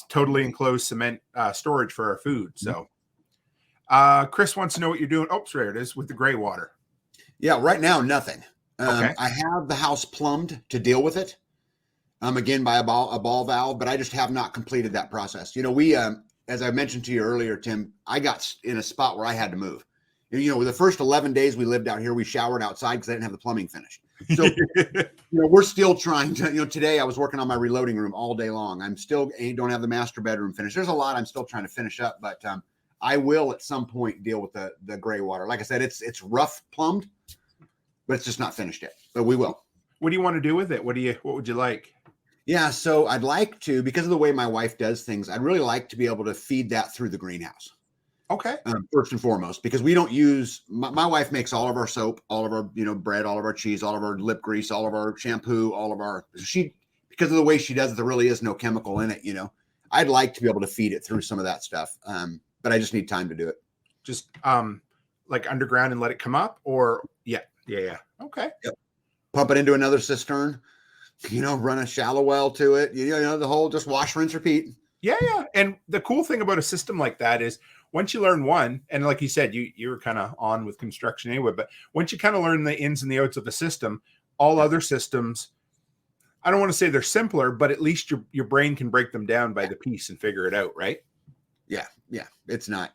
totally enclosed cement storage for our food. So Chris wants to know what you're doing. Oh, there it is with the gray water. Yeah, right now, nothing. Okay. I have the house plumbed to deal with it, again, by a ball valve, but I just have not completed that process. We, as I mentioned to you earlier, Tim, I got in a spot where I had to move. The first 11 days we lived out here, we showered outside because I didn't have the plumbing finished. So, we're still trying to, today I was working on my reloading room all day long. I'm still don't have the master bedroom finished. There's a lot I'm still trying to finish up, but I will at some point deal with the gray water. Like I said, it's rough plumbed, but it's just not finished yet, but we will. What do you want to do with it? What would you like? Yeah. So I'd like to, because of the way my wife does things, I'd really like to be able to feed that through the greenhouse. Okay. First and foremost, because we don't use, my wife makes all of our soap, all of our, bread, all of our cheese, all of our lip grease, all of our shampoo, because of the way she does it, there really is no chemical in it. I'd like to be able to feed it through some of that stuff. But I just need time to do it. Just like underground and let it come up, or yeah. Okay. Yep. Pump it into another cistern, run a shallow well to it, the whole just wash, rinse, repeat. Yeah. And the cool thing about a system like that is once you learn one, and like you said, you were kind of on with construction anyway, but once you kind of learn the ins and the outs of the system, all other systems, I don't want to say they're simpler, but at least your brain can break them down by the piece and figure it out, right? Yeah. It's not,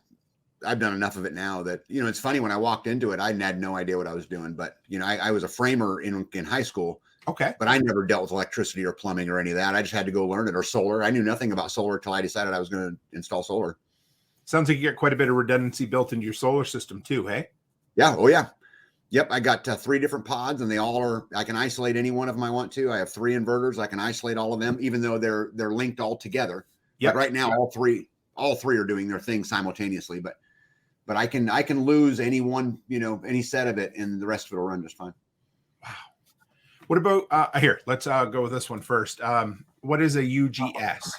I've done enough of it now that, it's funny, when I walked into it, I had no idea what I was doing, but I was a framer in high school. Okay. But I never dealt with electricity or plumbing or any of that. I just had to go learn it, or solar. I knew nothing about solar until I decided I was going to install solar. Sounds like you get quite a bit of redundancy built into your solar system too, hey? Yeah. Oh, yeah. Yep. I got 3 different pods, and they all are, I can isolate any one of them I want to. I have 3 inverters. I can isolate all of them, even though they're linked all together. Yeah. Right now, all three are doing their thing simultaneously, but I can lose any one, any set of it, and the rest of it will run just fine. Wow. What about, here, let's go with this one first. What is a UGS?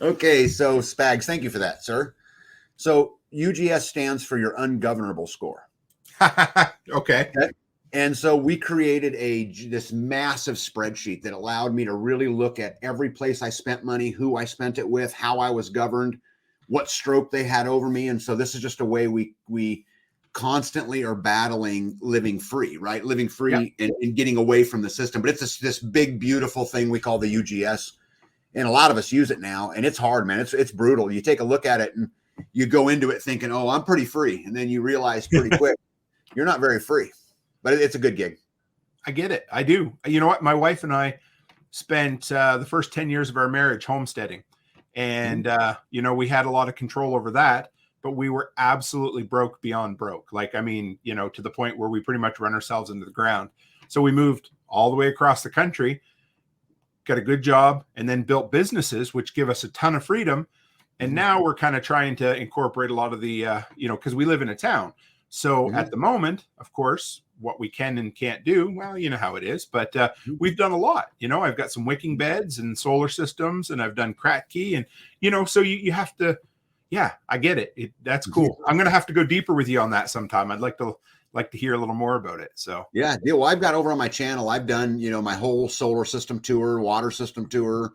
Okay, so Spags, thank you for that, sir. So UGS stands for your ungovernable score. Okay. And so we created this massive spreadsheet that allowed me to really look at every place I spent money, who I spent it with, how I was governed, what stroke they had over me. And so this is just a way we constantly are battling living free, right? Living free and getting away from the system. But it's this big, beautiful thing we call the UGS. And a lot of us use it now. And it's hard, man. It's brutal. You take a look at it and you go into it thinking, oh, I'm pretty free. And then you realize pretty quick, you're not very free. But it's a good gig. I get it. I do. You know what? My wife and I spent the first 10 years of our marriage homesteading. And, we had a lot of control over that, but we were absolutely broke beyond broke. Like, I mean, to the point where we pretty much run ourselves into the ground. So we moved all the way across the country, got a good job, and then built businesses, which give us a ton of freedom. And now we're kind of trying to incorporate a lot of the, because we live in a town. So at the moment, of course, what we can and can't do, well, you know how it is, but we've done a lot. I've got some wicking beds and solar systems, and I've done Kratky, and so you have to, I get it. That's cool. I'm going to have to go deeper with you on that sometime. I'd like to hear a little more about it. So well, I've got over on my channel, I've done my whole solar system tour, water system tour,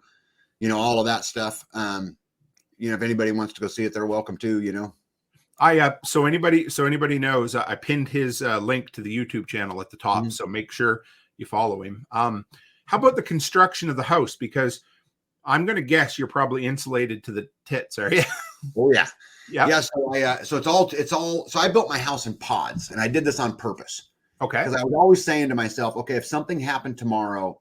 all of that stuff. If anybody wants to go see it, they're welcome to. So anybody knows, I pinned his link to the YouTube channel at the top. So make sure you follow him. How about the construction of the house? Because I'm going to guess you're probably insulated to the tits, are you? Oh yeah. Yeah. So it's all. So I built my house in pods, and I did this on purpose. Okay. Because I was always saying to myself, okay, if something happened tomorrow,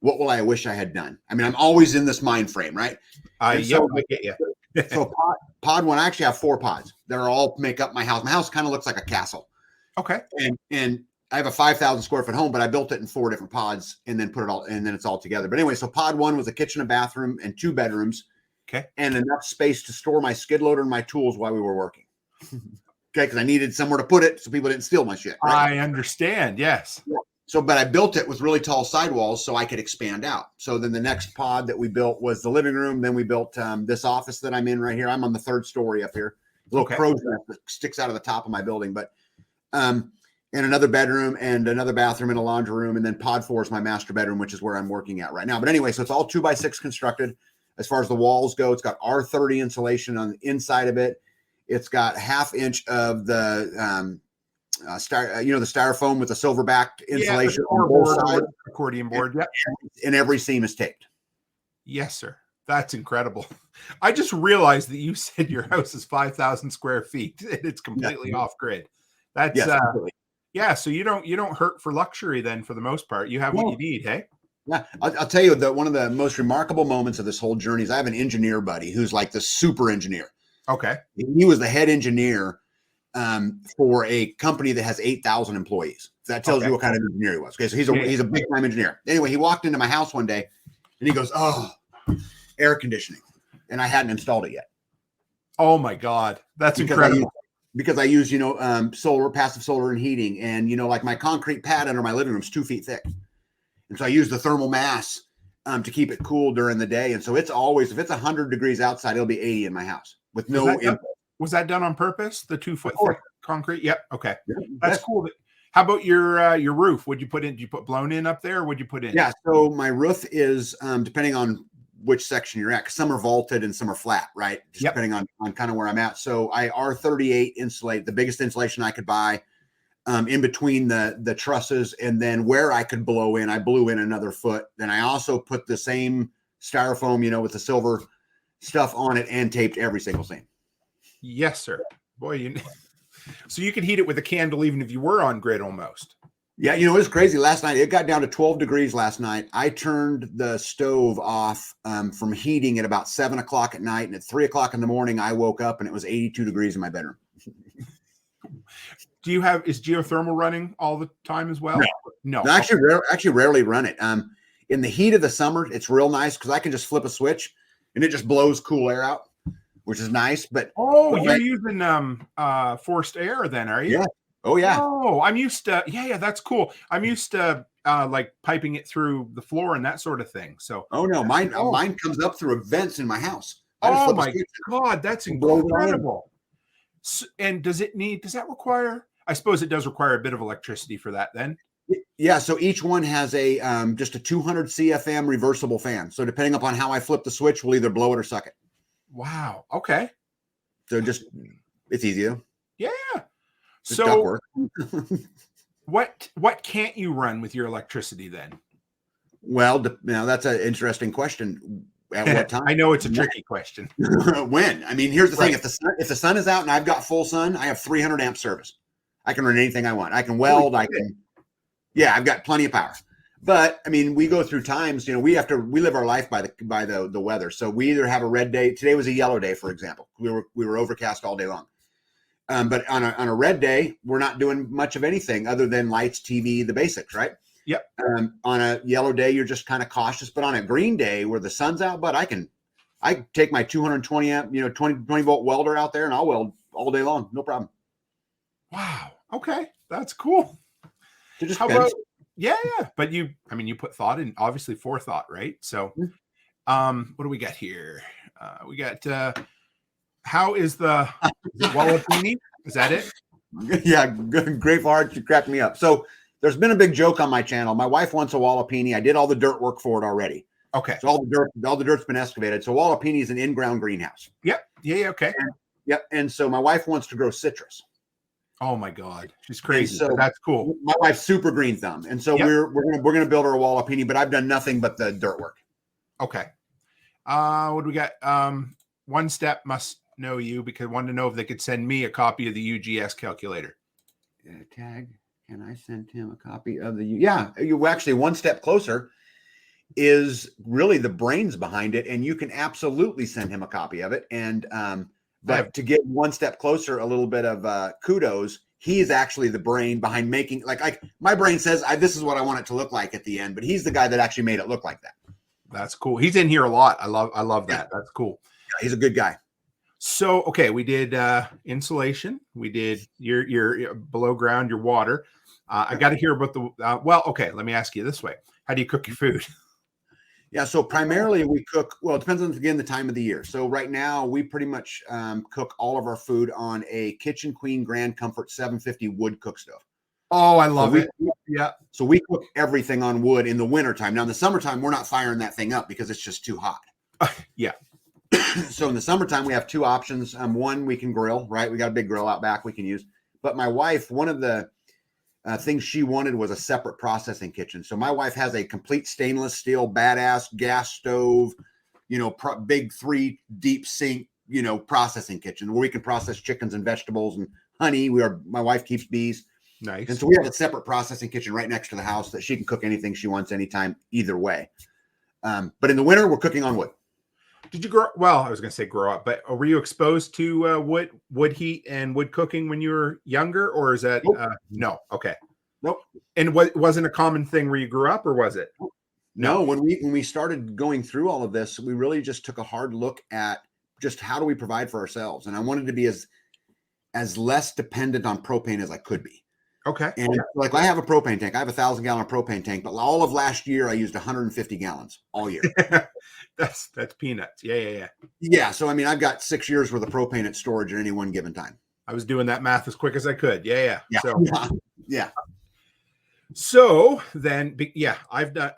what will I wish I had done? I mean, I'm always in this mind frame, right? I get you. So pod one, I actually have 4 pods. They're all make up my house. My house kind of looks like a castle. Okay. And I have a 5,000 square foot home, but I built it in 4 different pods and then then it's all together. But anyway, so pod 1 was a kitchen, a bathroom, and 2 bedrooms. Okay. And enough space to store my skid loader and my tools while we were working. Okay. Because I needed somewhere to put it so people didn't steal my shit. Right? I understand. Yes. Yeah. So, but I built it with really tall sidewalls so I could expand out. So then the next pod that we built was the living room. Then we built this office that I'm in right here. I'm on the 3rd story up here. A little crow's nest that sticks out of the top of my building. But and another bedroom and another bathroom and a laundry room. And then pod 4 is my master bedroom, which is where I'm working at right now. But anyway, so it's all 2x6 constructed. As far as the walls go, it's got R30 insulation on the inside of it. It's got 1/2 inch of the the styrofoam with the silver backed insulation on both sides. Accordion board. And every seam is taped. Yes, sir. That's incredible. I just realized that you said your house is 5,000 square feet and it's completely off grid. That's so you don't hurt for luxury then, for the most part. You have what you need, hey? Yeah, I'll tell you that one of the most remarkable moments of this whole journey is I have an engineer buddy who's like the super engineer. Okay. He was the head engineer for a company that has 8,000 employees. So that tells you what kind of engineer he was. Okay, so he's a big time engineer. Anyway, he walked into my house one day and he goes, "Oh, air conditioning," and I hadn't installed it yet. Oh my God, that's incredible. Because I use solar, passive solar, and heating, and like my concrete pad under my living room is 2 feet thick, and so I use the thermal mass to keep it cool during the day. And so it's always, if it's 100 degrees outside, it'll be 80 in my house with no input. Was that done on purpose? The 2 foot thick concrete? Yep. Okay. Yeah, that's cool. How about your roof? What'd you put in? Did you put blown in up there? What'd you put in? Yeah. So my roof is, depending on which section you're at, 'cause some are vaulted and some are flat, right? Just depending on kind of where I'm at. So I R38 insulate, the biggest insulation I could buy, in between the trusses, and then where I could blow in, I blew in another foot. Then I also put the same styrofoam, with the silver stuff on it, and taped every single seam. Yes, sir. Boy, so you could heat it with a candle even if you were on grid almost. Yeah, it was crazy. Last night, it got down to 12 degrees last night. I turned the stove off from heating at about 7 o'clock at night. And at 3 o'clock in the morning, I woke up and it was 82 degrees in my bedroom. Is geothermal running all the time as well? No. I actually rarely run it. In the heat of the summer, it's real nice because I can just flip a switch and it just blows cool air out, which is nice. But you're using forced air then, are you? Yeah. Oh yeah. Oh, I'm used to. Yeah, that's cool. I'm used to like piping it through the floor and that sort of thing. So. Oh no, mine comes up through vents in my house. Oh my God, that's incredible. So, and does that require? I suppose it does require a bit of electricity for that then. Yeah, so each one has a just a 200 CFM reversible fan. So depending upon how I flip the switch, we'll either blow it or suck it. Wow. Okay. So just it's easy though. Yeah. Just So ductwork. what can't you run with your electricity then? Well, now that's an interesting question. At what time? I know it's a tricky question. When? I mean, here's the thing: Right. if the sun is out and I've got full sun, I have 300 amp service. I can run anything I want. I can weld. I can. Yeah, I've got plenty of power. But I mean, we go through times. You know, we live our life by the weather. So we either have a red day. Today was a yellow day, for example. We were overcast all day long. But on a red day, we're not doing much of anything other than lights, TV, the basics, right? Yep. On a yellow day, you're just kind of cautious. But on a green day where the sun's out, but I take my 220 amp, 20 volt welder out there and I'll weld all day long. No problem. Wow. Okay. That's cool. So just How depends. about, yeah. But you put thought in, obviously forethought, right? So, what do we got here? We got, how is the Wallapini? Is that it? Yeah. Grateful Heart, you cracked me up. So there's been a big joke on my channel. My wife wants a Wallapini. I did all the dirt work for it already. Okay. So all the dirt's been excavated. So Wallapini is an in-ground greenhouse. Yep. Yeah. Okay. Yep. And so my wife wants to grow citrus. Oh my God, she's crazy. So but that's cool. My wife's super green thumb, and so we're gonna build her a Wallapini. But I've done nothing but the dirt work. Okay. What do we got? One Step must know you because I wanted to know if they could send me a copy of the UGS calculator. Tag. Can I send him a copy of the? Yeah, you actually One Step Closer is really the brains behind it, and you can absolutely send him a copy of it. And but to get One Step Closer a little bit of kudos, he is actually the brain behind making like my brain says this is what I want it to look like at the end, but he's the guy that actually made it look like that. That's cool. He's in here a lot. I love that. Yeah. That's cool. Yeah, he's a good guy. So okay, we did insulation. We did your below ground, your water. I got to hear about the well. Okay, let me ask you this way: how do you cook your food? Yeah, so primarily we cook. Well, it depends on again the time of the year. So right now we pretty much cook all of our food on a Kitchen Queen Grand Comfort 750 wood cook stove. Oh, I love it. Yeah. So we cook everything on wood in the wintertime. Now in the summertime, we're not firing that thing up because it's just too hot. Yeah. So in the summertime, we have two options. One, we can grill, right? We got a big grill out back we can use. But my wife, one of the things she wanted was a separate processing kitchen. So my wife has a complete stainless steel, badass gas stove, big 3 deep sink, processing kitchen where we can process chickens and vegetables and honey. My wife keeps bees. Nice. And so we have a separate processing kitchen right next to the house that she can cook anything she wants anytime, either way. But in the winter, we're cooking on wood. Did you grow? Well, I was going to say grow up, but were you exposed to wood heat and wood cooking when you were younger, or is that nope. No? Okay, nope. And what wasn't a common thing where you grew up, or was it? No. When we started going through all of this, we really just took a hard look at just how do we provide for ourselves, and I wanted to be as less dependent on propane as I could be. Okay. And like I have a propane tank. I have a 1,000-gallon propane tank, but all of last year I used 150 gallons all year. That's peanuts. Yeah. Yeah. So I mean, I've got 6 years worth of propane at storage at any one given time. I was doing that math as quick as I could. Yeah. So yeah. So then, I've done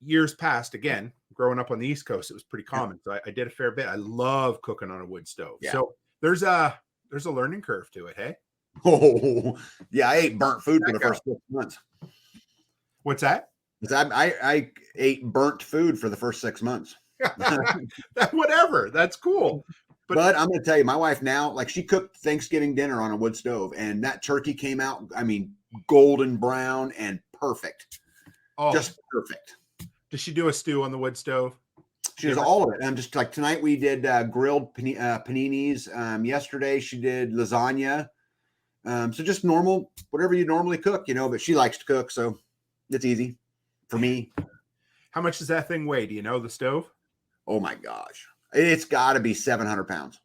years past. Again, growing up on the East Coast, it was pretty common. So I did a fair bit. I love cooking on a wood stove. Yeah. So there's a learning curve to it. Hey. Oh, yeah. I ate burnt food for the first 6 months. What's that? I ate burnt food for the first 6 months. Whatever. That's cool. But I'm going to tell you, my wife now, like she cooked Thanksgiving dinner on a wood stove and that turkey came out, I mean, golden brown and perfect. Oh, just perfect. Does she do a stew on the wood stove? She does all of it. And just like tonight we did grilled paninis. Yesterday she did lasagna. So just normal, whatever you normally cook, but she likes to cook. So it's easy for me. How much does that thing weigh? Do you know the stove? Oh my gosh. It's got to be 700 pounds.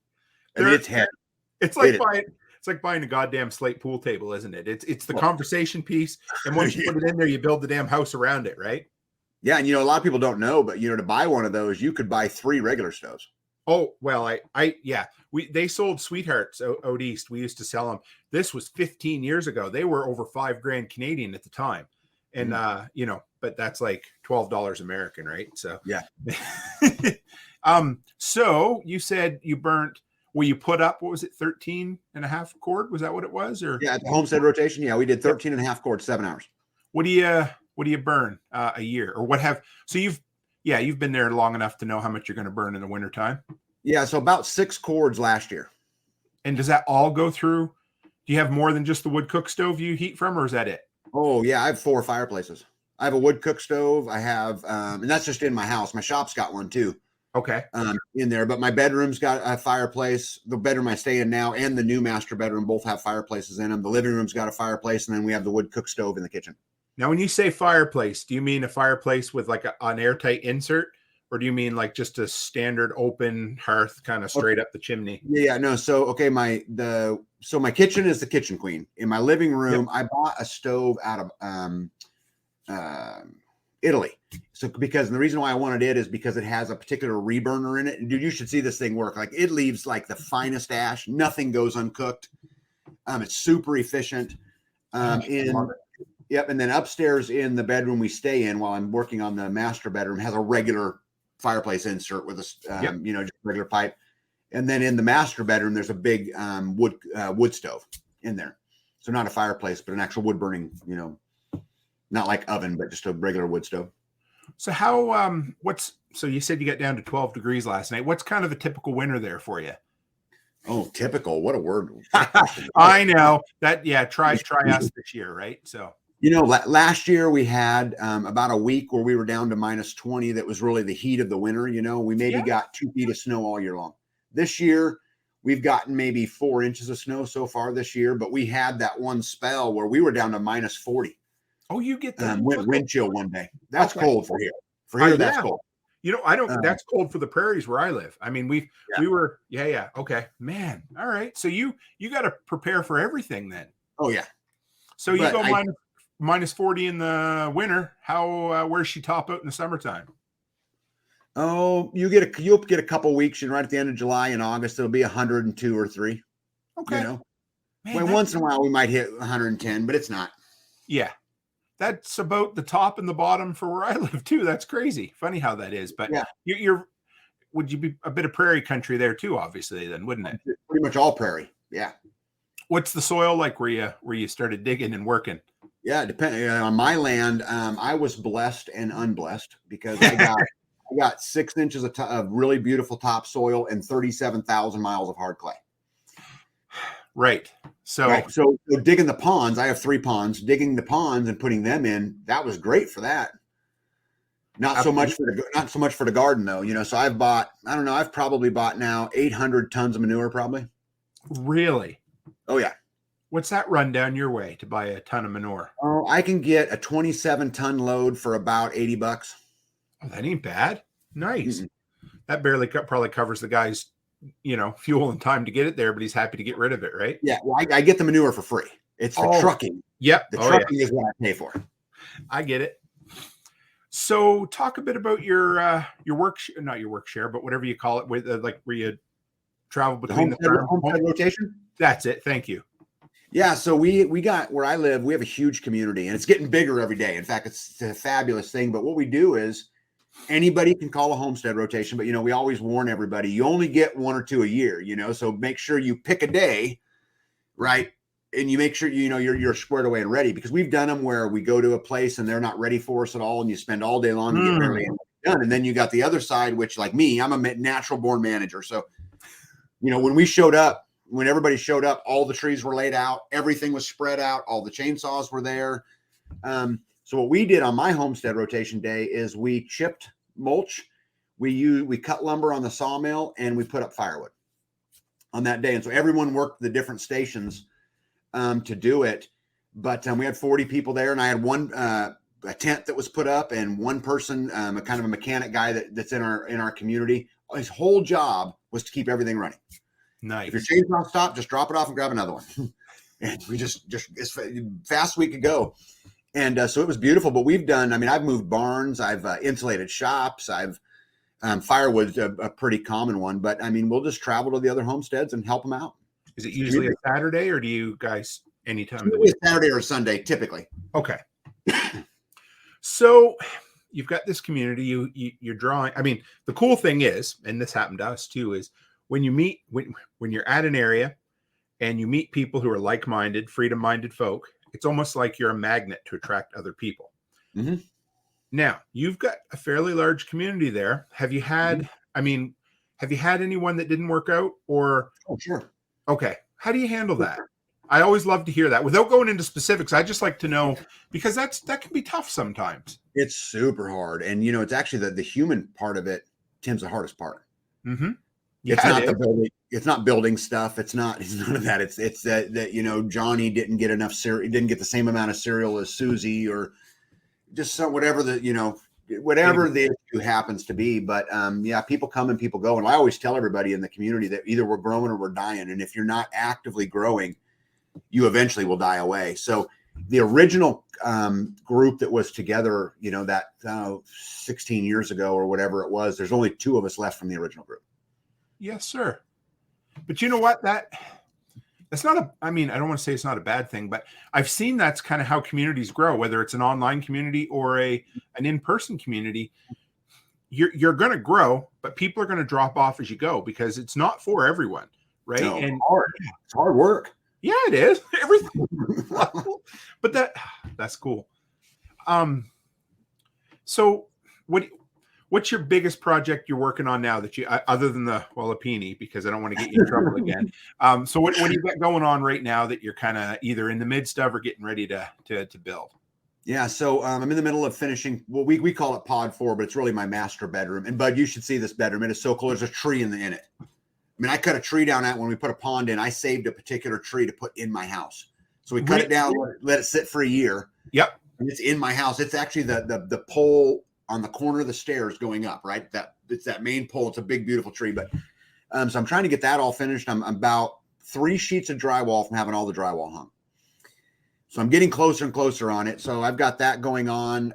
I mean, it's heavy. It's like buying a goddamn slate pool table, isn't it? It's the conversation piece. And once you put it in there, you build the damn house around it, right? Yeah. And, a lot of people don't know, but, to buy one of those, you could buy 3 regular stoves. Oh, well, yeah, they sold Sweethearts out east. We used to sell them. This was 15 years ago. They were over $5,000 Canadian at the time. And, but that's like $12 American, right? So, yeah. So you said you burnt, you put up, what was it? 13 and a half cord? Was that what it was? Or yeah, at the homestead rotation. Yeah. We did 13 and a half cords, 7 hours. What do you burn a year, or you've been there long enough to know how much you're going to burn in the wintertime? Yeah. So about 6 cords last year. And does that all go through? Do you have more than just the wood cook stove you heat from, or is that it? Oh yeah. I have 4 fireplaces. I have a wood cook stove. I have, and that's just in my house. My shop's got one too. Okay. In there, but my bedroom's got a fireplace. The bedroom I stay in now and the new master bedroom both have fireplaces in them. The living room's got a fireplace, and then we have the wood cook stove in the kitchen. Now, when you say fireplace, do you mean a fireplace with like an airtight insert, or do you mean like just a standard open hearth kind of straight up the chimney? Yeah, no. So, okay, my kitchen is the kitchen queen. In my living room, I bought a stove out of Italy. So, because the reason why I wanted it is because it has a particular reburner in it. Dude, you should see this thing work. Like, it leaves like the finest ash. Nothing goes uncooked. It's super efficient. Yep. And then upstairs in the bedroom we stay in while I'm working on the master bedroom has a regular fireplace insert with a, just regular pipe. And then in the master bedroom, there's a big wood stove in there. So not a fireplace, but an actual wood burning, not like oven, but just a regular wood stove. So how, so you said you got down to 12 degrees last night. What's kind of a typical winter there for you? Oh, typical. What a word. I know that. Yeah. Try us this year. Right. So. Last year we had about a week where we were down to -20. That was really the heat of the winter. We maybe got 2 feet of snow all year long. This year, we've gotten maybe 4 inches of snow so far this year, but we had that one spell where we were down to -40. Oh, you get that wind chill one day. That's cold for here. For here, that's cold. I don't. That's cold for the prairies where I live. I mean, we were. Yeah. Okay, man. All right. So you got to prepare for everything then. Oh yeah. So you go -40 in the winter. How where's she top out in the summertime? Oh, you'll get a couple weeks, and right at the end of July and August, it'll be 102 or 3. Okay. Man, once in a while we might hit 110, but it's not. Yeah. That's about the top and the bottom for where I live too. That's crazy. Funny how that is. But would you be a bit of prairie country there too, obviously, then, wouldn't it? Pretty much all prairie. Yeah. What's the soil like where you started digging and working? Yeah, depending on my land, I was blessed and unblessed because I got 6 inches of really beautiful topsoil and 37,000 miles of hard clay. Right. So digging the ponds, I have 3 ponds. Digging the ponds and putting them in, that was great for that. Not so much for the garden though. So I've probably bought now 800 tons of manure probably. Really? Oh yeah. What's that run down your way to buy a ton of manure? Oh, I can get a 27-ton load for about $80. Oh, that ain't bad. Nice. Mm-hmm. That barely probably covers the guy's, fuel and time to get it there, but he's happy to get rid of it, right? Yeah. Well, I get the manure for free. It's the trucking. Yep. The trucking is what I pay for. I get it. So talk a bit about your work, not your work share, but whatever you call it, with where you travel between the homestead rotation. That's it. Thank you. Yeah, so we got, where I live, we have a huge community, and it's getting bigger every day. In fact, it's a fabulous thing. But what we do is anybody can call a homestead rotation, but we always warn everybody, you only get 1 or 2 a year, so make sure you pick a day, right? And you make sure you're squared away and ready, because we've done them where we go to a place and they're not ready for us at all, and you spend all day long to get barely anything done. And then you got the other side, which, like me, I'm a natural born manager. So, when everybody showed up, all the trees were laid out, everything was spread out, all the chainsaws were there. So what we did on my homestead rotation day is we chipped mulch, we cut lumber on the sawmill, and we put up firewood on that day. And so everyone worked the different stations to do it. But we had 40 people there, and I had a tent that was put up, and one person, a kind of a mechanic guy that's in our community. His whole job was to keep everything running. Nice. If your chainsaw stopped, just drop it off and grab another one. And we just as fast as we could go. And so it was beautiful. But I've moved barns, I've insulated shops, I've Firewood's a pretty common one, but I mean, we'll just travel to the other homesteads and help them out. Is it usually a Saturday, or do you guys anytime of the week? Saturday or Sunday, typically. Okay. So you've got this community, you're drawing. I mean, the cool thing is, and this happened to us too, is when you meet, when you're at an area and you meet people who are like-minded, freedom-minded folk, it's almost like you're a magnet to attract other people. Mm-hmm. Now, you've got a fairly large community there. Have you had, I mean, have you had anyone that didn't work out, or? Oh, sure. Okay. How do you handle that? I always love to hear that. Without going into specifics, I just like to know, because that can be tough sometimes. It's super hard. And, you know, it's actually the human part of it, Tim's the hardest part. Mm-hmm. Yeah, it's not the building. It's not building stuff. It's none of that. It's that, you know, Johnny didn't get enough cereal. He didn't get the same amount of cereal as Susie, or just whatever the issue happens to be. But yeah, people come and people go. And I always tell everybody in the community that either we're growing or we're dying. And if you're not actively growing, you eventually will die away. So the original group that was together, you know, that 16 years ago or whatever it was, there's only 2 of us left from the original group. Yes, sir. But you know what? That's not I mean, I don't want to say it's not a bad thing, but I've seen that's kind of how communities grow, whether it's an online community or an in-person community. You're going to grow, but people are going to drop off as you go, because it's not for everyone, right? No, and it's hard work. Yeah, it is. Everything. But that's cool. So what's your biggest project you're working on now that you, other than the Wallapini, because I don't want to get you in trouble again. So what do you got going on right now that you're kind of either in the midst of or getting ready to build? Yeah. So I'm in the middle of finishing, well, we call it pod 4, but it's really my master bedroom. And Bud, you should see this bedroom. It is so cool. There's a tree in it. I mean, I cut a tree down when we put a pond in. I saved a particular tree to put in my house. So we cut it down, let it sit for a year. Yep. And it's in my house. It's actually the pole on the corner of the stairs going up, right? It's that main pole. It's a big, beautiful tree. But so I'm trying to get that all finished. I'm about 3 sheets of drywall from having all the drywall hung. So I'm getting closer and closer on it. So I've got that going on.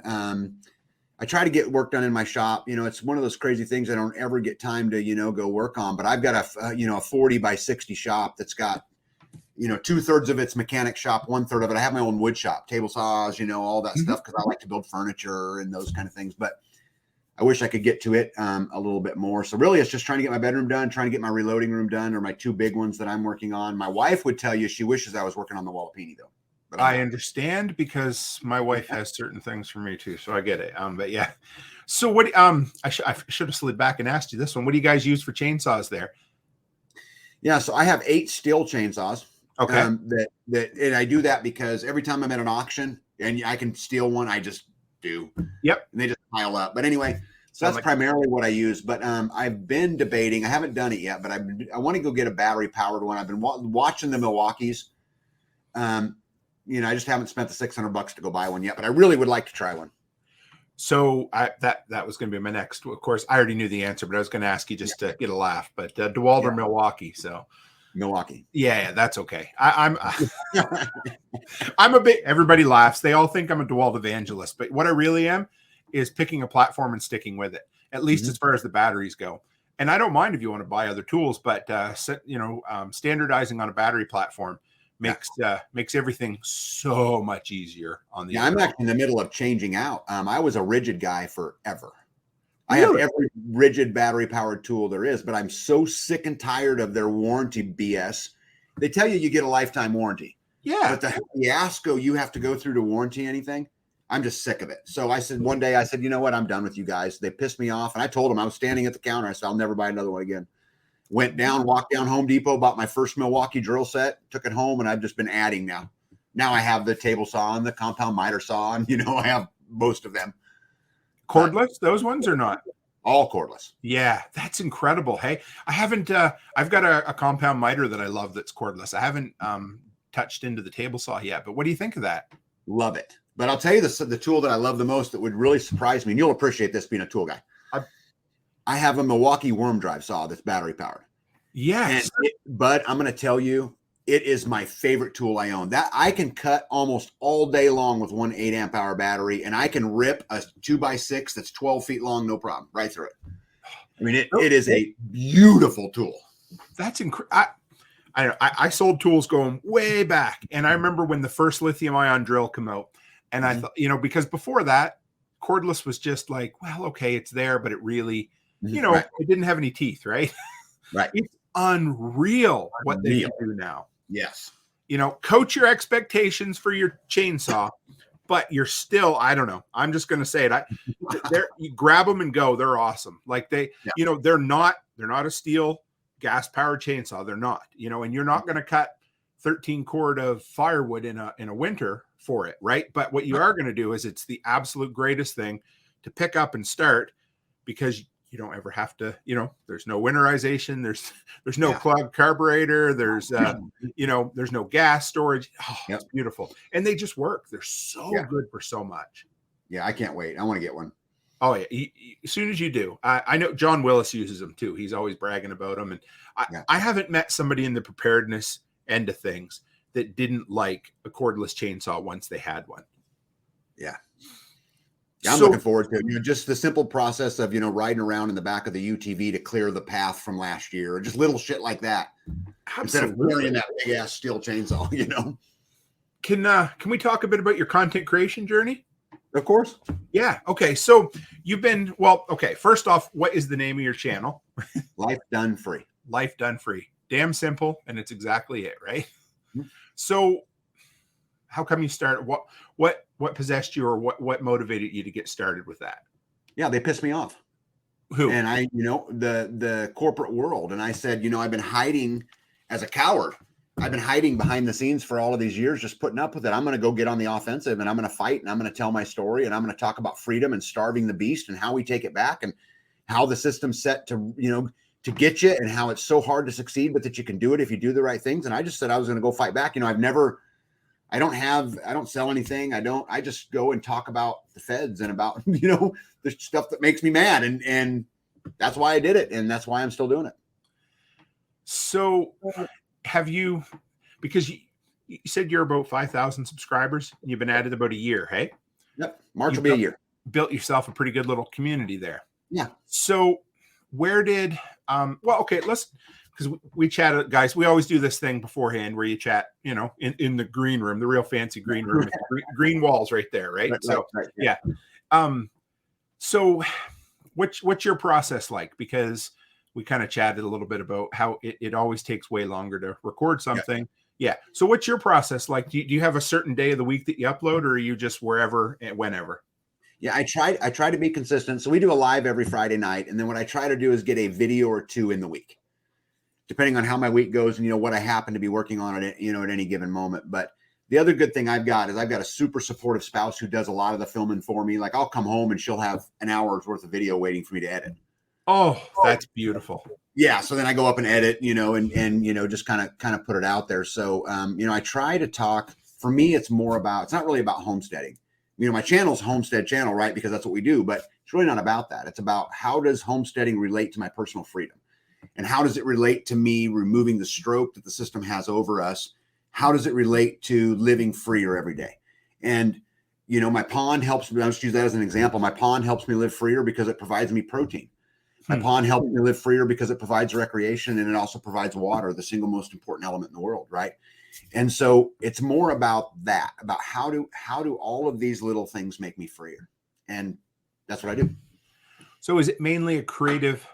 I try to get work done in my shop. You know, it's one of those crazy things I don't ever get time to, you know, go work on. But I've got a 40 by 60 shop that's got, you know, 2/3 of it's mechanic shop, 1/3 of it. I have my own wood shop, table saws, you know, all that stuff, because I like to build furniture and those kind of things. But I wish I could get to it a little bit more. So really, it's just trying to get my bedroom done, trying to get my reloading room done, or my 2 big ones that I'm working on. My wife would tell you she wishes I was working on the Wallapini, though. But I understand, because my wife has certain things for me too, so I get it. But yeah. So what? I should have slid back and asked you this one. What do you guys use for chainsaws there? Yeah, so I have 8 steel chainsaws. Okay. And I do that because every time I'm at an auction and I can steal one, I just do. Yep. And they just pile up. But anyway, so that's primarily what I use. But I've been debating. I haven't done it yet, but I want to go get a battery powered one. I've been watching the Milwaukee's. You know, I just haven't spent the $600 to go buy one yet, but I really would like to try one. So that was going to be my next. Of course, I already knew the answer, but I was going to ask you just to get a laugh. But DeWalt or Milwaukee? So Milwaukee. Yeah, that's okay. I'm a bit. Everybody laughs. They all think I'm a DeWalt evangelist, but what I really am is picking a platform and sticking with it. At least as far as the batteries go. And I don't mind if you want to buy other tools, but standardizing on a battery platform makes everything so much easier on the. Yeah, I'm actually in the middle of changing out. I was a rigid guy forever. Really? I have every rigid battery powered tool there is, but I'm so sick and tired of their warranty BS. They tell you get a lifetime warranty. Yeah. But the fiasco you have to go through to warranty anything, I'm just sick of it. So I said one day, you know what? I'm done with you guys. They pissed me off. And I told them, I was standing at the counter. I said, I'll never buy another one again. Walked down Home Depot, bought my first Milwaukee drill set, took it home, and I've just been adding now. Now I have the table saw and the compound miter saw, and I have most of them. Cordless, those ones or not? All cordless. Yeah, that's incredible. Hey, I haven't. I've got a compound miter that I love that's cordless. I haven't touched into the table saw yet. But what do you think of that? Love it. But I'll tell you the tool that I love the most that would really surprise me, and you'll appreciate this being a tool guy. I have a Milwaukee worm drive saw that's battery powered. Yes. But I'm going to tell you, it is my favorite tool I own. That I can cut almost all day long with one 8 amp hour battery, and I can rip a 2x6 that's 12 feet long, no problem, right through it. I mean, it is a beautiful tool. That's incredible. I sold tools going way back, and I remember when the first lithium-ion drill came out, and I thought, because before that, cordless was just like, well, okay, it's there, but it really, Right. it didn't have any teeth, right? Right. It's unreal what they can do now. Yes. Coach your expectations for your chainsaw, but you're still, I don't know. I'm just going to say it. You grab them and go. They're awesome. Like they're not a steel gas powered chainsaw. They're not, and you're not going to cut 13 cord of firewood in a winter for it. Right. But what you are going to do is it's the absolute greatest thing to pick up and start, because you don't ever have to, there's no winterization. There's no clogged carburetor. There's, there's no gas storage. Oh, it's beautiful. And they just work. They're so good for so much. Yeah. I can't wait. I want to get one. Oh yeah. As soon as you do, I know John Willis uses them too. He's always bragging about them. And I haven't met somebody in the preparedness end of things that didn't like a cordless chainsaw once they had one. Yeah. I'm looking forward to it. Just the simple process of, riding around in the back of the UTV to clear the path from last year, or just little shit like that. Absolutely. Instead of carrying that big ass steel chainsaw, Can we talk a bit about your content creation journey? Of course. Yeah. Okay. So you've been, first off, what is the name of your channel? Life Done Free. Life Done Free. Damn simple. And it's exactly it, right? Mm-hmm. So how come you started? What possessed you, or what motivated you to get started with that? Yeah, they pissed me off. Who? And I, the corporate world. And I said, I've been hiding as a coward. I've been hiding behind the scenes for all of these years, just putting up with it. I'm going to go get on the offensive, and I'm going to fight, and I'm going to tell my story, and I'm going to talk about freedom and starving the beast and how we take it back, and how the system's set to, to get you, and how it's so hard to succeed, but that you can do it if you do the right things. And I just said I was going to go fight back. I don't sell anything. I just go and talk about the feds and about, the stuff that makes me mad. And that's why I did it. And that's why I'm still doing it. So have you, because you said you're about 5,000 subscribers, and you've been at it about a year, hey? Yep. March will be a year. Built yourself a pretty good little community there. Yeah. So where did, because we chat, guys, we always do this thing beforehand where you chat, in the green room, the real fancy green room, with green walls right there. Right. Right. Yeah. So what's your process like? Because we kind of chatted a little bit about how it always takes way longer to record something. Yeah. So what's your process like? Do you have a certain day of the week that you upload, or are you just wherever and whenever? Yeah, I try to be consistent. So we do a live every Friday night. And then what I try to do is get a video or two in the week, depending on how my week goes and, what I happen to be working on at any given moment. But the other good thing I've got a super supportive spouse who does a lot of the filming for me. Like, I'll come home and she'll have an hour's worth of video waiting for me to edit. Oh, that's beautiful. Yeah. So then I go up and edit, and just kind of put it out there. So, I try to talk. For me, it's not really about homesteading. My channel's homestead channel, right? Because that's what we do, but it's really not about that. It's about, how does homesteading relate to my personal freedom? And how does it relate to me removing the stroke that the system has over us? How does it relate to living freer every day? And, my pond helps me. I'll just use that as an example. My pond helps me live freer because it provides me protein. My pond helps me live freer because it provides recreation, and it also provides water, the single most important element in the world, right? And so it's more about that, about how do all of these little things make me freer? And that's what I do. So is it mainly a creative,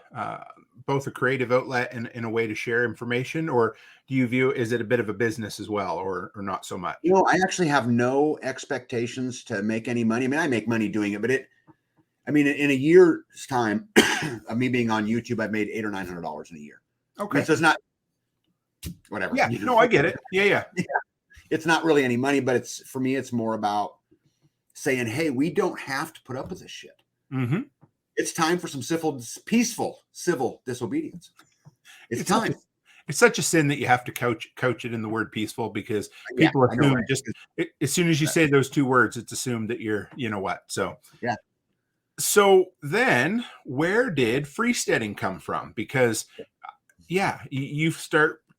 both a creative outlet and a way to share information, or do you view, is it a bit of a business as well, or not so much? I actually have no expectations to make any money. I mean, I make money doing it, but in a year's time of me being on YouTube, I've made $800 or $900 in a year. Okay. So it's not whatever. Yeah. No, I get it. Yeah. It's not really any money, but for me, it's more about saying, hey, we don't have to put up with this shit. Mm-hmm. It's time for some peaceful civil disobedience. It's time. It's such a sin that you have to coach it in the word peaceful, because people assume as soon as you say those two words, it's assumed that you're, So, yeah. So then where did freesteading come from? Because you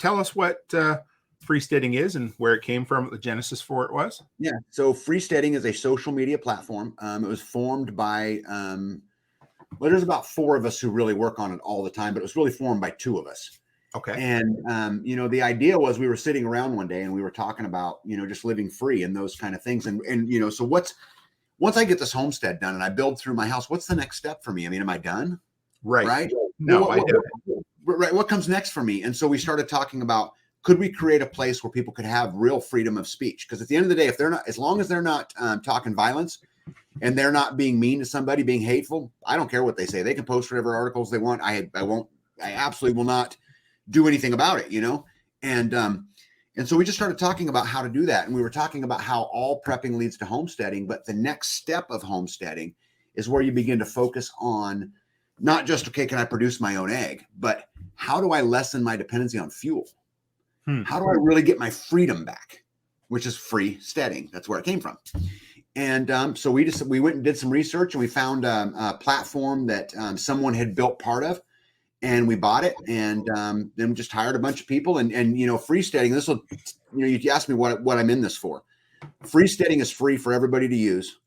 tell us what freesteading is and where it came from, what the genesis for it was. Yeah. So freesteading is a social media platform. It was formed by Well, there's about 4 of us who really work on it all the time, but it was really formed by 2 of us. Okay. And the idea was we were sitting around one day and we were talking about, just living free and those kind of things. And so once I get this homestead done and I build through my house, what's the next step for me? I mean, am I done? Right. Right. No, I do. Right. What comes next for me? And so we started talking about, could we create a place where people could have real freedom of speech? Because at the end of the day, if they're not, as long as they're not talking violence and they're not being mean to somebody, being hateful, I don't care what they say. They can post whatever articles they want. I absolutely will not do anything about it, And so we just started talking about how to do that. And we were talking about how all prepping leads to homesteading, but the next step of homesteading is where you begin to focus on not just, okay, can I produce my own egg, but how do I lessen my dependency on fuel? How do I really get my freedom back, which is free steading? That's where it came from. And so we went and did some research and we found a platform that someone had built part of. And we bought it, and then we just hired a bunch of people. And free steading. This will, you asked me what I'm in this for. Free steading is free for everybody to use.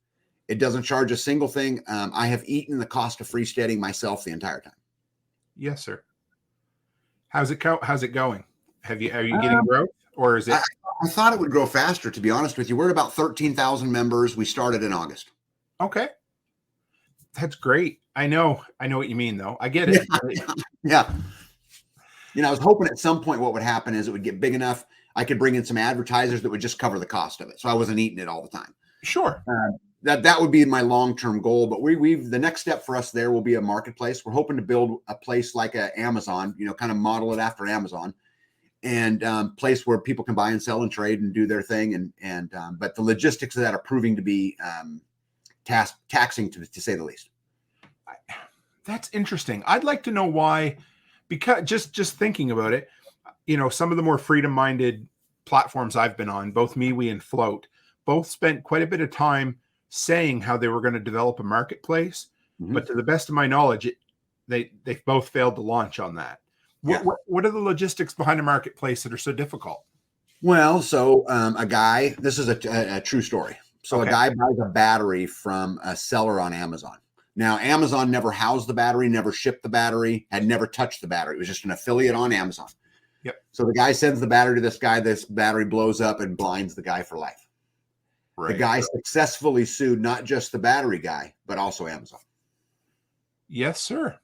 It doesn't charge a single thing. I have eaten the cost of free steading myself the entire time. Yes, sir. How's it going? Are you getting growth, or is it? I thought it would grow faster. To be honest with you, we're at about 13,000 members. We started in August. Okay. That's great. I know what you mean, though. I get it. Yeah. I was hoping at some point what would happen is it would get big enough I could bring in some advertisers that would just cover the cost of it, so I wasn't eating it all the time. Sure. That would be my long-term goal. But the next step for us there will be a marketplace. We're hoping to build a place like a Amazon, kind of model it after Amazon, and place where people can buy and sell and trade and do their thing. But the logistics of that are proving to be taxing to say the least. That's interesting. I'd like to know why, because just thinking about it, some of the more freedom-minded platforms I've been on, both MeWe and Float, both spent quite a bit of time saying how they were going to develop a marketplace. Mm-hmm. But to the best of my knowledge, they both failed to launch on that. Yeah. What are the logistics behind a marketplace that are so difficult? Well, so a guy, this is a true story. So okay. A guy buys a battery from a seller on Amazon. Now, Amazon never housed the battery, never shipped the battery, had never touched the battery. It was just an affiliate on Amazon. Yep. So the guy sends the battery to this guy. This battery blows up and blinds the guy for life. Right. The guy successfully sued not just the battery guy, but also Amazon. Yes, sir.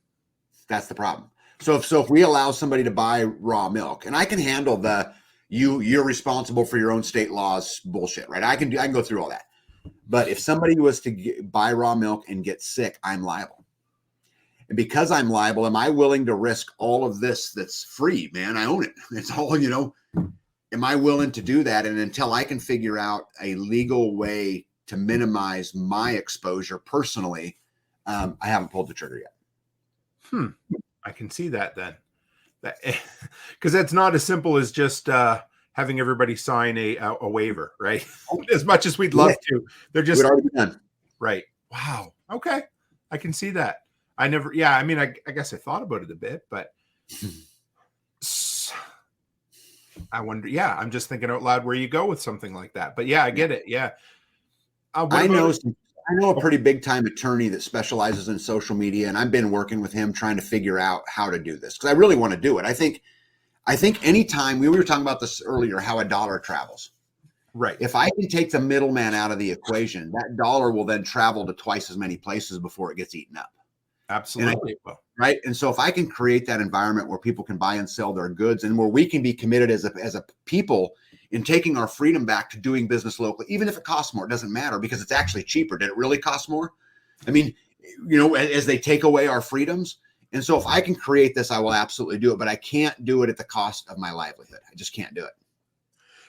That's the problem. So if we allow somebody to buy raw milk, and I can handle you're responsible for your own state laws bullshit, right? I can go through all that. But if somebody was to buy raw milk and get sick, I'm liable. And because I'm liable, am I willing to risk all of this that's free, man? I own it. It's all, am I willing to do that? And until I can figure out a legal way to minimize my exposure personally, I haven't pulled the trigger yet. I can see that then. Because that's not as simple as just having everybody sign a waiver, right? As much as we'd love to, they're just already done. Right. Wow. Okay. I can see that. I guess I thought about it a bit, but I wonder, I'm just thinking out loud where you go with something like that. But I get it. Yeah. I know a pretty big time attorney that specializes in social media, and I've been working with him trying to figure out how to do this because I really want to do it. I think anytime we were talking about this earlier, how a dollar travels. Right. If I can take the middleman out of the equation, that dollar will then travel to twice as many places before it gets eaten up. Absolutely. Right. And so if I can create that environment where people can buy and sell their goods and where we can be committed as a people in taking our freedom back to doing business locally, even if it costs more, it doesn't matter because it's actually cheaper. Did it really cost more? I mean, as they take away our freedoms. And so if I can create this, I will absolutely do it, but I can't do it at the cost of my livelihood. I just can't do it.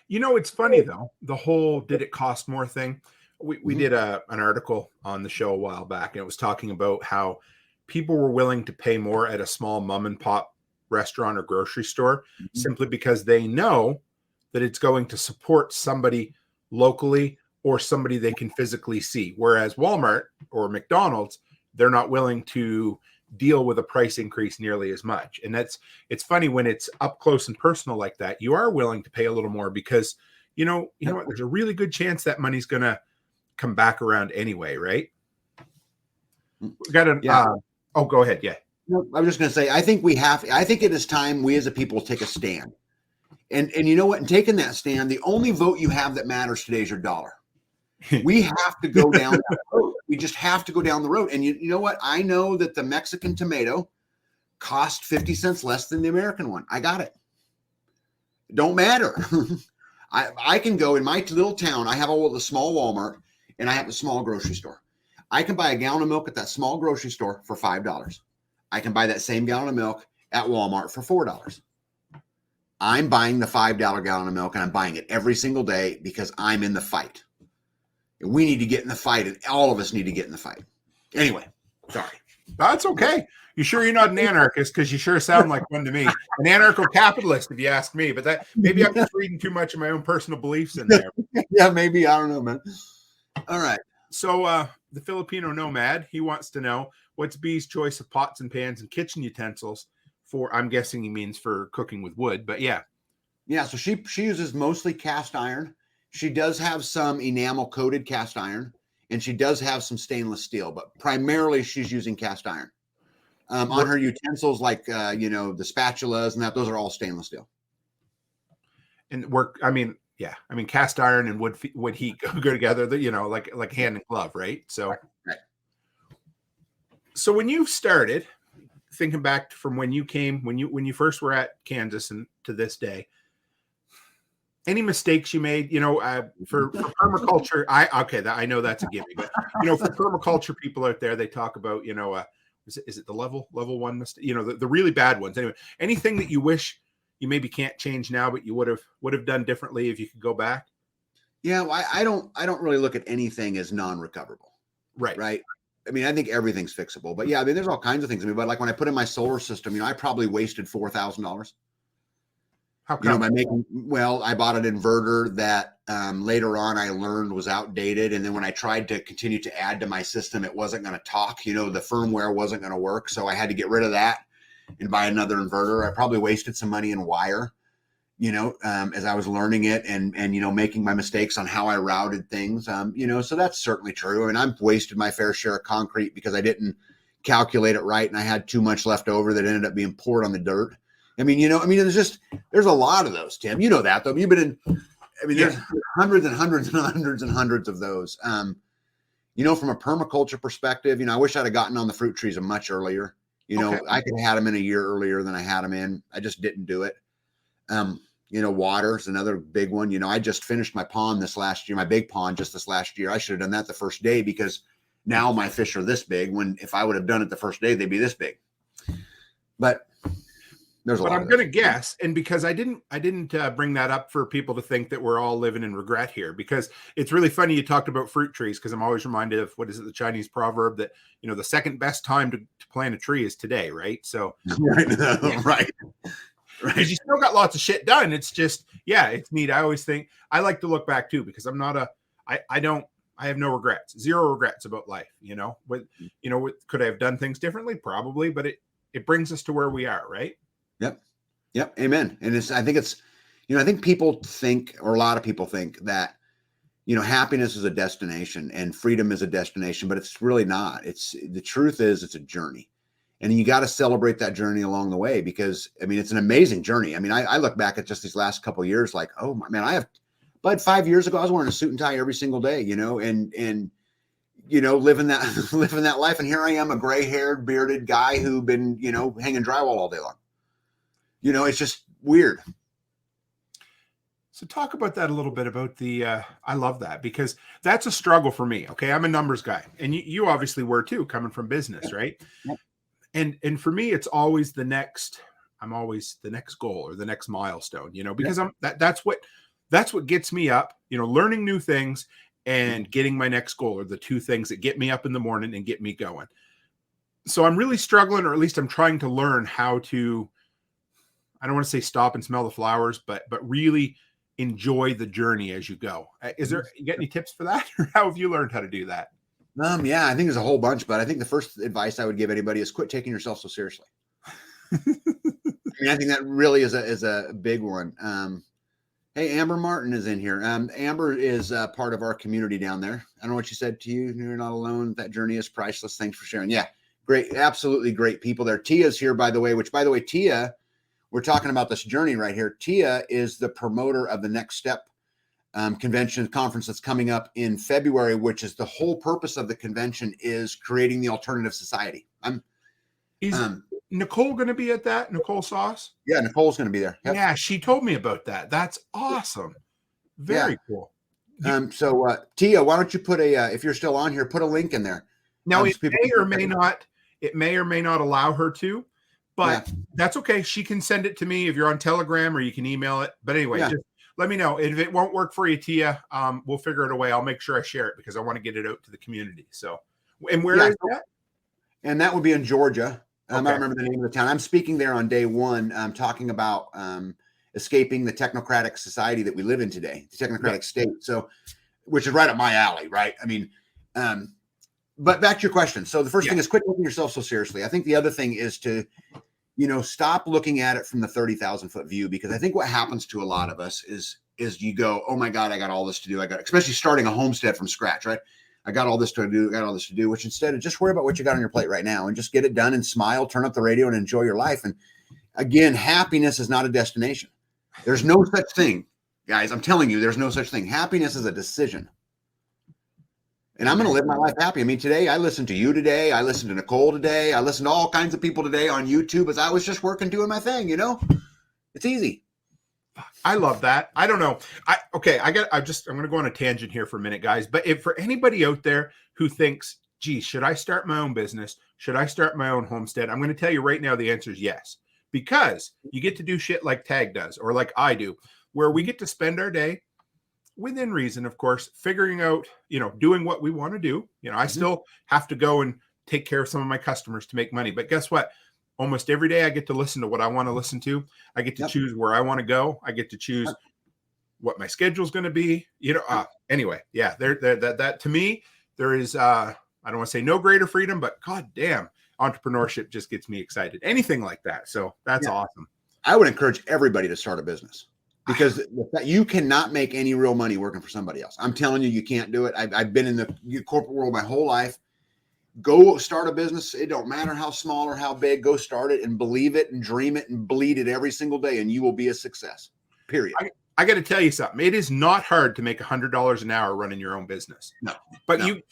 It's funny though, the whole did it cost more thing. We did an article on the show a while back, and it was talking about how people were willing to pay more at a small mom and pop restaurant or grocery store simply because they know that it's going to support somebody locally or somebody they can physically see. Whereas Walmart or McDonald's, they're not willing to deal with a price increase nearly as much. And it's funny when it's up close and personal like that, you are willing to pay a little more because, you know what, there's a really good chance that money's going to come back around anyway, right? We got Oh, go ahead. Yeah. No, I was just going to say, I think it is time we as a people take a stand. And you know what? In taking that stand, the only vote you have that matters today is your dollar. We have to go down that road. We just have to go down the road. And you know what? I know that the Mexican tomato cost 50 cents less than the American one. I got it. It don't matter. I can go in my little town. I have a small Walmart and I have a small grocery store. I can buy a gallon of milk at that small grocery store for $5. I can buy that same gallon of milk at Walmart for $4. I'm buying the $5 gallon of milk, and I'm buying it every single day because I'm in the fight. And we need to get in the fight, and all of us need to get in the fight. Anyway, sorry. That's okay. You sure you're not an anarchist? Because you sure sound like one to me. An anarcho-capitalist, if you ask me. But that maybe I'm just reading too much of my own personal beliefs in there. Yeah, maybe. I don't know, man. All right. So the Filipino nomad, he wants to know, what's B's choice of pots and pans and kitchen utensils for, I'm guessing he means for cooking with wood, but yeah. Yeah, so she uses mostly cast iron. She does have some enamel coated cast iron, and she does have some stainless steel, but primarily she's using cast iron. On her utensils, like, the spatulas and that, those are all stainless steel. And cast iron and wood heat go together, like hand and glove, right? So, right. So when you started, thinking back from when you came, when you first were at Kansas and to this day, any mistakes you made, for permaculture? I know that's a gimme, but for permaculture people out there, they talk about, is it the level one mistake, the really bad ones. Anyway, anything that you wish you maybe can't change now, but you would have done differently if you could go back? Yeah, well, I don't really look at anything as non-recoverable. Right. I mean, I think everything's fixable, but yeah, I mean, there's all kinds of things. But like when I put in my solar system, I probably wasted $4,000. How come? I bought an inverter that later on I learned was outdated. And then when I tried to continue to add to my system, it wasn't going to talk, the firmware wasn't going to work. So I had to get rid of that and buy another inverter. I probably wasted some money in wire, as I was learning it and making my mistakes on how I routed things, so that's certainly true. I mean, I've wasted my fair share of concrete because I didn't calculate it right. And I had too much left over that ended up being poured on the dirt. There's a lot of those, Tim, that though. You've been there's hundreds and hundreds and hundreds and hundreds of those. From a permaculture perspective, I wish I'd have gotten on the fruit trees much earlier. Okay. I could have had them in a year earlier than I had them in. I just didn't do it. Water is another big one. I just finished my pond this last year, my big pond just this last year. I should have done that the first day because now my fish are this big, when if I would have done it the first day, they'd be this big. But there's a lot. But I'm going to guess, and because I didn't bring that up for people to think that we're all living in regret here, because it's really funny you talked about fruit trees, because I'm always reminded of, what is it, the Chinese proverb that, the second best time to plant a tree is today, right? So right. Because you still got lots of shit done. It's just, it's neat. I always think, I like to look back too, because I'm not I have no regrets, zero regrets about life, could I have done things differently? Probably, but it brings us to where we are, right? Yep. Amen. And I think people think, or a lot of people think that, happiness is a destination and freedom is a destination, but it's really not. The truth is it's a journey. And you got to celebrate that journey along the way, because it's an amazing journey. I look back at just these last couple of years, like, oh my man, but 5 years ago, I was wearing a suit and tie every single day, and living that life. And here I am, a gray haired bearded guy who been, hanging drywall all day long. It's just weird. So talk about that a little bit, about I love that, because that's a struggle for me. Okay. I'm a numbers guy, and you obviously were too, coming from business, right? Yep. And for me, it's always the next goal or the next milestone, because that's what gets me up, learning new things and getting my next goal are the two things that get me up in the morning and get me going. So I'm really struggling, or at least I'm trying to learn how to, I don't want to say stop and smell the flowers, but really enjoy the journey as you go. You got any tips for that? Or how have you learned how to do that? I think there's a whole bunch, but I think the first advice I would give anybody is quit taking yourself so seriously. I think that really is a big one. Hey, Amber Martin is in here. Amber is part of our community down there. I don't know what she said to you. You're not alone. That journey is priceless. Thanks for sharing. Yeah. Great. Absolutely great people there. Tia's here, by the way, Tia, we're talking about this journey right here. Tia is the promoter of the Next Step convention conference that's coming up in February, which is the whole purpose of the convention is creating the alternative society. Is Nicole going to be at that? Nicole Sauce? Yeah, Nicole's going to be there. Yep. Yeah, she told me about that. That's awesome. Very cool. So Tia, why don't you put if you're still on here, put a link in there. Now it may or may not allow her to, but that's okay. She can send it to me if you're on Telegram, or you can email it. But anyway, just let me know. If it won't work for you, Tia, we'll figure it a way. I'll make sure I share it because I want to get it out to the community. So, and where is that? And that would be in Georgia. I don't remember the name of the town. I'm speaking there on day one. I'm talking about escaping the technocratic society that we live in today, the technocratic state. So, which is right up my alley, right? I mean, but back to your question. So the first thing is quit taking yourself so seriously. I think the other thing is to, stop looking at it from the 30,000 foot view, because I think what happens to a lot of us is you go, oh my God, I got all this to do. Especially starting a homestead from scratch, right? I got all this to do, which instead of just worry about what you got on your plate right now and just get it done and smile, turn up the radio and enjoy your life. And again, happiness is not a destination. There's no such thing, guys. I'm telling you, there's no such thing. Happiness is a decision. And I'm going to live my life happy. I mean, today I listened to you today. I listened to Nicole today. I listened to all kinds of people today on YouTube as I was just working, doing my thing, It's easy. I love that. I don't know. I'm going to go on a tangent here for a minute, guys. But if for anybody out there who thinks, gee, should I start my own business? Should I start my own homestead? I'm going to tell you right now, the answer is yes, because you get to do shit like Tag does, or like I do, where we get to spend our day within reason, of course, figuring out, doing what we want to do. I still have to go and take care of some of my customers to make money. But guess what? Almost every day I get to listen to what I want to listen to. I get to choose where I want to go. I get to choose what my schedule is going to be. Anyway, that to me, there is, I don't want to say no greater freedom, but God damn, entrepreneurship just gets me excited. Anything like that. So that's awesome. I would encourage everybody to start a business, because you cannot make any real money working for somebody else. I'm telling you, you can't do it. I've been in the corporate world my whole life. Go start a business. It don't matter how small or how big. Go start it and believe it and dream it and bleed it every single day, and you will be a success. Period. I got to tell you something. It is not hard to make $100 an hour running your own business. But you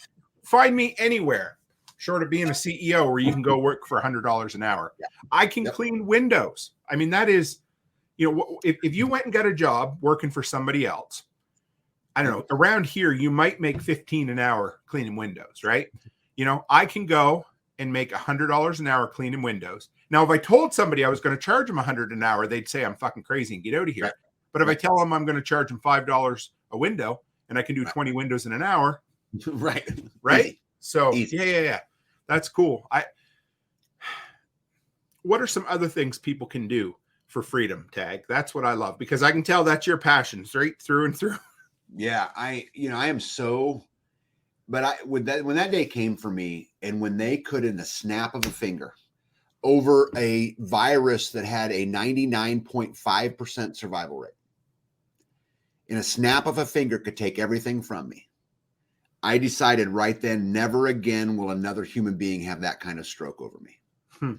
find me anywhere short of being a CEO where you can go work for $100 an hour. I can clean windows. I mean, that is, if you went and got a job working for somebody else, I don't know, around here, you might make $15 an hour cleaning windows, right? I can go and make $100 an hour cleaning windows. Now, if I told somebody I was going to charge them $100 an hour, they'd say I'm fucking crazy and get out of here. Right. But if I tell them I'm going to charge them $5 a window and I can do 20 windows in an hour, right? Easy. So yeah, that's cool. What are some other things people can do for freedom, Tag? That's what I love, because I can tell that's your passion straight through and through. Yeah, I am so. But when that day came for me, and when they could, in the snap of a finger, over a virus that had a 99.5% survival rate, in a snap of a finger could take everything from me, I decided right then, never again will another human being have that kind of stroke over me.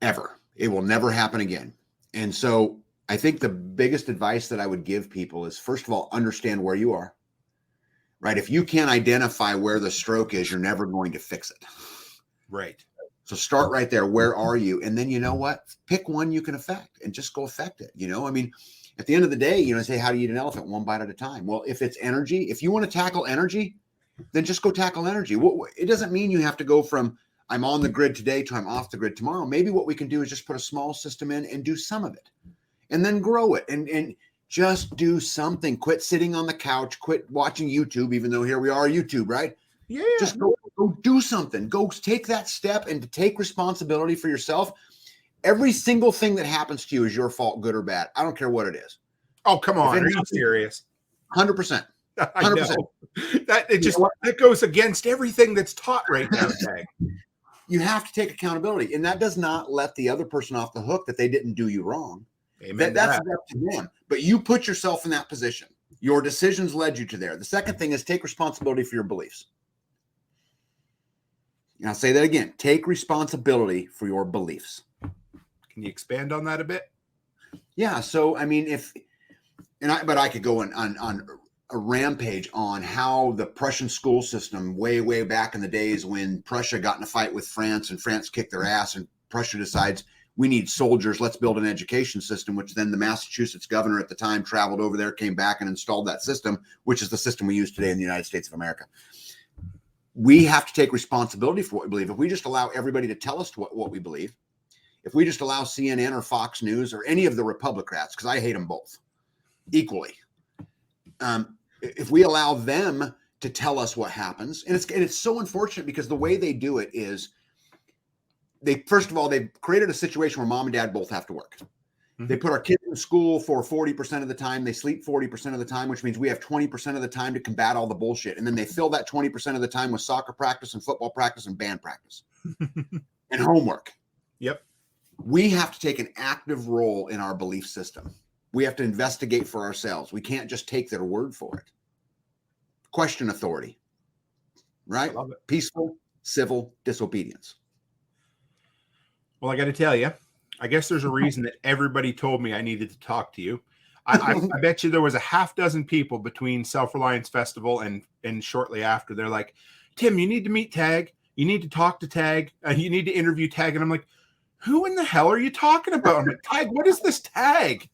Ever. It will never happen again. And so I think the biggest advice that I would give people is, first of all, understand where you are. Right. If you can't identify where the stroke is, you're never going to fix it. Right. So start right there. Where are you? And then, you know what? Pick one you can affect and just go affect it. I mean, at the end of the day, say, how do you eat an elephant? One bite at a time. Well, if it's energy, if you want to tackle energy, then just go tackle energy. It doesn't mean you have to go from I'm on the grid today to I'm off the grid tomorrow. Maybe what we can do is just put a small system in and do some of it and then grow it and just do something. Quit sitting on the couch. Quit watching YouTube, even though here we are, YouTube, right? Yeah. Just go do something. Go take that step and to take responsibility for yourself. Every single thing that happens to you is your fault, good or bad. I don't care what it is. Oh, come on. Are you serious? 100%. 100%. I know. That goes against everything that's taught right now today. You have to take accountability, and that does not let the other person off the hook that they didn't do you wrong. That's up to them. But you put yourself in that position. Your decisions led you to there. The second thing is take responsibility for your beliefs. And I'll say that again. Take responsibility for your beliefs. Can you expand on that a bit? Yeah. So, I mean, but I could go on a rampage on how the Prussian school system way back in the days when Prussia got in a fight with France and France kicked their ass and Prussia decides we need soldiers, let's build an education system, which then the Massachusetts governor at the time traveled over there, came back and installed that system, which is the system we use today in the United States of America. We have to take responsibility for what we believe. If we just allow everybody to tell us what we believe, if we just allow CNN or Fox News or any of the Republicrats, because I hate them both equally, if we allow them to tell us what happens, and it's so unfortunate because the way they do it is first of all, they've created a situation where mom and dad both have to work. Mm-hmm. They put our kids in school for 40% of the time. They sleep 40% of the time, which means we have 20% of the time to combat all the bullshit. And then they fill that 20% of the time with soccer practice and football practice and band practice and homework. Yep. We have to take an active role in our belief system. We have to investigate for ourselves. We can't just take their word for it. Question authority, right? Peaceful, civil disobedience. Well, I got to tell you, I guess there's a reason that everybody told me I needed to talk to you. I bet you there was a half dozen people between Self-Reliance Festival and shortly after. They're like, Tim, you need to meet Tag. You need to talk to Tag. You need to interview Tag. And I'm like, who in the hell are you talking about? I'm like, Tag, what is this Tag?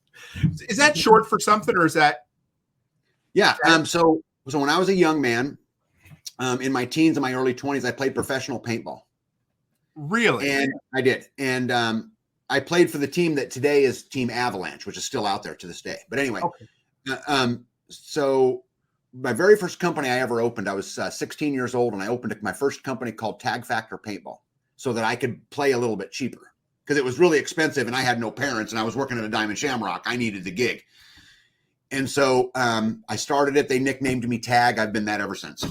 Is that short for something or is that? Yeah. So when I was a young man, in my teens and my early 20s, I played professional paintball. Really? And I did. And I played for the team that today is Team Avalanche, which is still out there to this day. But anyway, okay. So my very first company I ever opened, I was 16 years old, and I opened my first company called Tag Factor Paintball so that I could play a little bit cheaper because it was really expensive and I had no parents and I was working at a Diamond Shamrock. I needed the gig. And so I started it. They nicknamed me Tag. I've been that ever since.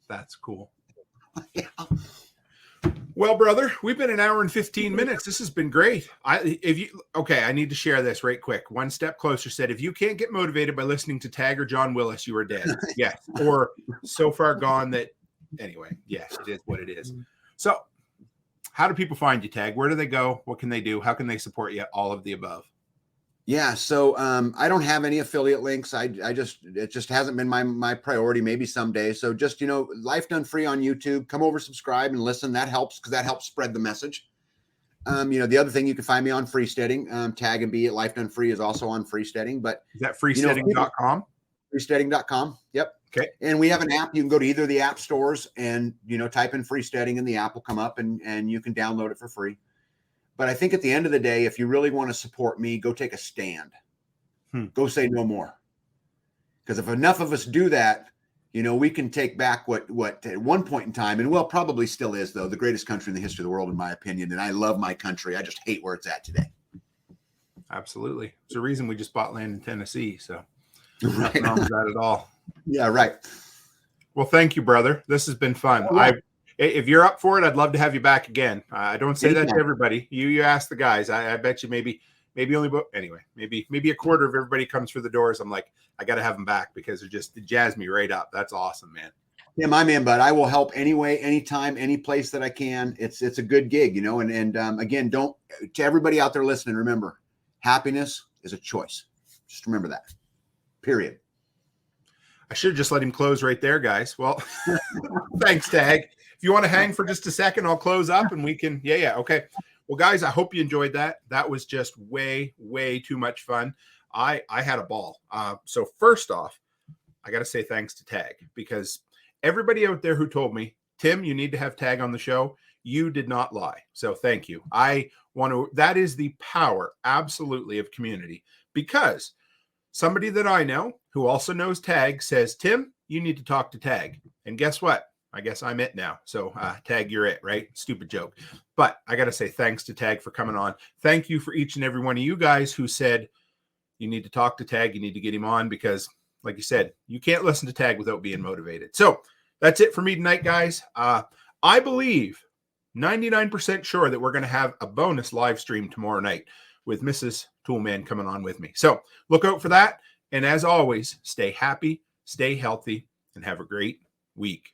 That's cool. Yeah. Well, brother, we've been an hour and 15 minutes. This has been great. I need to share this right quick. One Step Closer said, if you can't get motivated by listening to Tag or John Willis, you are dead. Yes. Or so far gone that, anyway, yes, it is what it is. So how do people find you, Tag? Where do they go? What can they do? How can they support you? All of the above. Yeah. So I don't have any affiliate links. It just hasn't been my priority, maybe someday. So just, Life Done Free on YouTube, come over, subscribe and listen. That helps because that helps spread the message. The other thing, you can find me on Freesteading. Tag and be at Life Done Free is also on Freesteading, but is that freesteading.com? Freesteading.com. Yep. Okay. And we have an app. You can go to either of the app stores and, type in Freesteading and the app will come up and you can download it for free. But I think at the end of the day, if you really want to support me, go take a stand. Go say no more. Because if enough of us do that, we can take back what at one point in time, and well, probably still is, though, the greatest country in the history of the world, in my opinion. And I love my country. I just hate where it's at today. Absolutely. It's the reason we just bought land in Tennessee. So right. Nothing wrong with that at all. Yeah, right. Well, thank you, brother. This has been fun. Oh, yeah. If you're up for it, I'd love to have you back again. I don't say that to everybody. You ask the guys. I bet you maybe only, but anyway, maybe a quarter of everybody comes through the doors. I'm like, I got to have them back because it jazz me right up. That's awesome, man. Yeah, my man, bud. I will help anyway, anytime, any place that I can. It's a good gig, and again, to everybody out there listening, remember, happiness is a choice. Just remember that. Period. I should have just let him close right there, guys. Well, thanks, Tag. If you want to hang for just a second, I'll close up and we can. Yeah. Okay. Well, guys, I hope you enjoyed that. That was just way too much fun. I had a ball. So first off, I got to say thanks to Tag because everybody out there who told me, Tim, you need to have Tag on the show, you did not lie. So thank you. That is the power, absolutely, of community, because somebody that I know who also knows Tag says, Tim, you need to talk to Tag. And guess what? I guess I'm it now. So Tag, you're it, right? Stupid joke. But I got to say thanks to Tag for coming on. Thank you for each and every one of you guys who said you need to talk to Tag. You need to get him on because, like you said, you can't listen to Tag without being motivated. So that's it for me tonight, guys. I believe 99% sure that we're going to have a bonus live stream tomorrow night with Mrs. Toolman coming on with me. So look out for that. And as always, stay happy, stay healthy, and have a great week.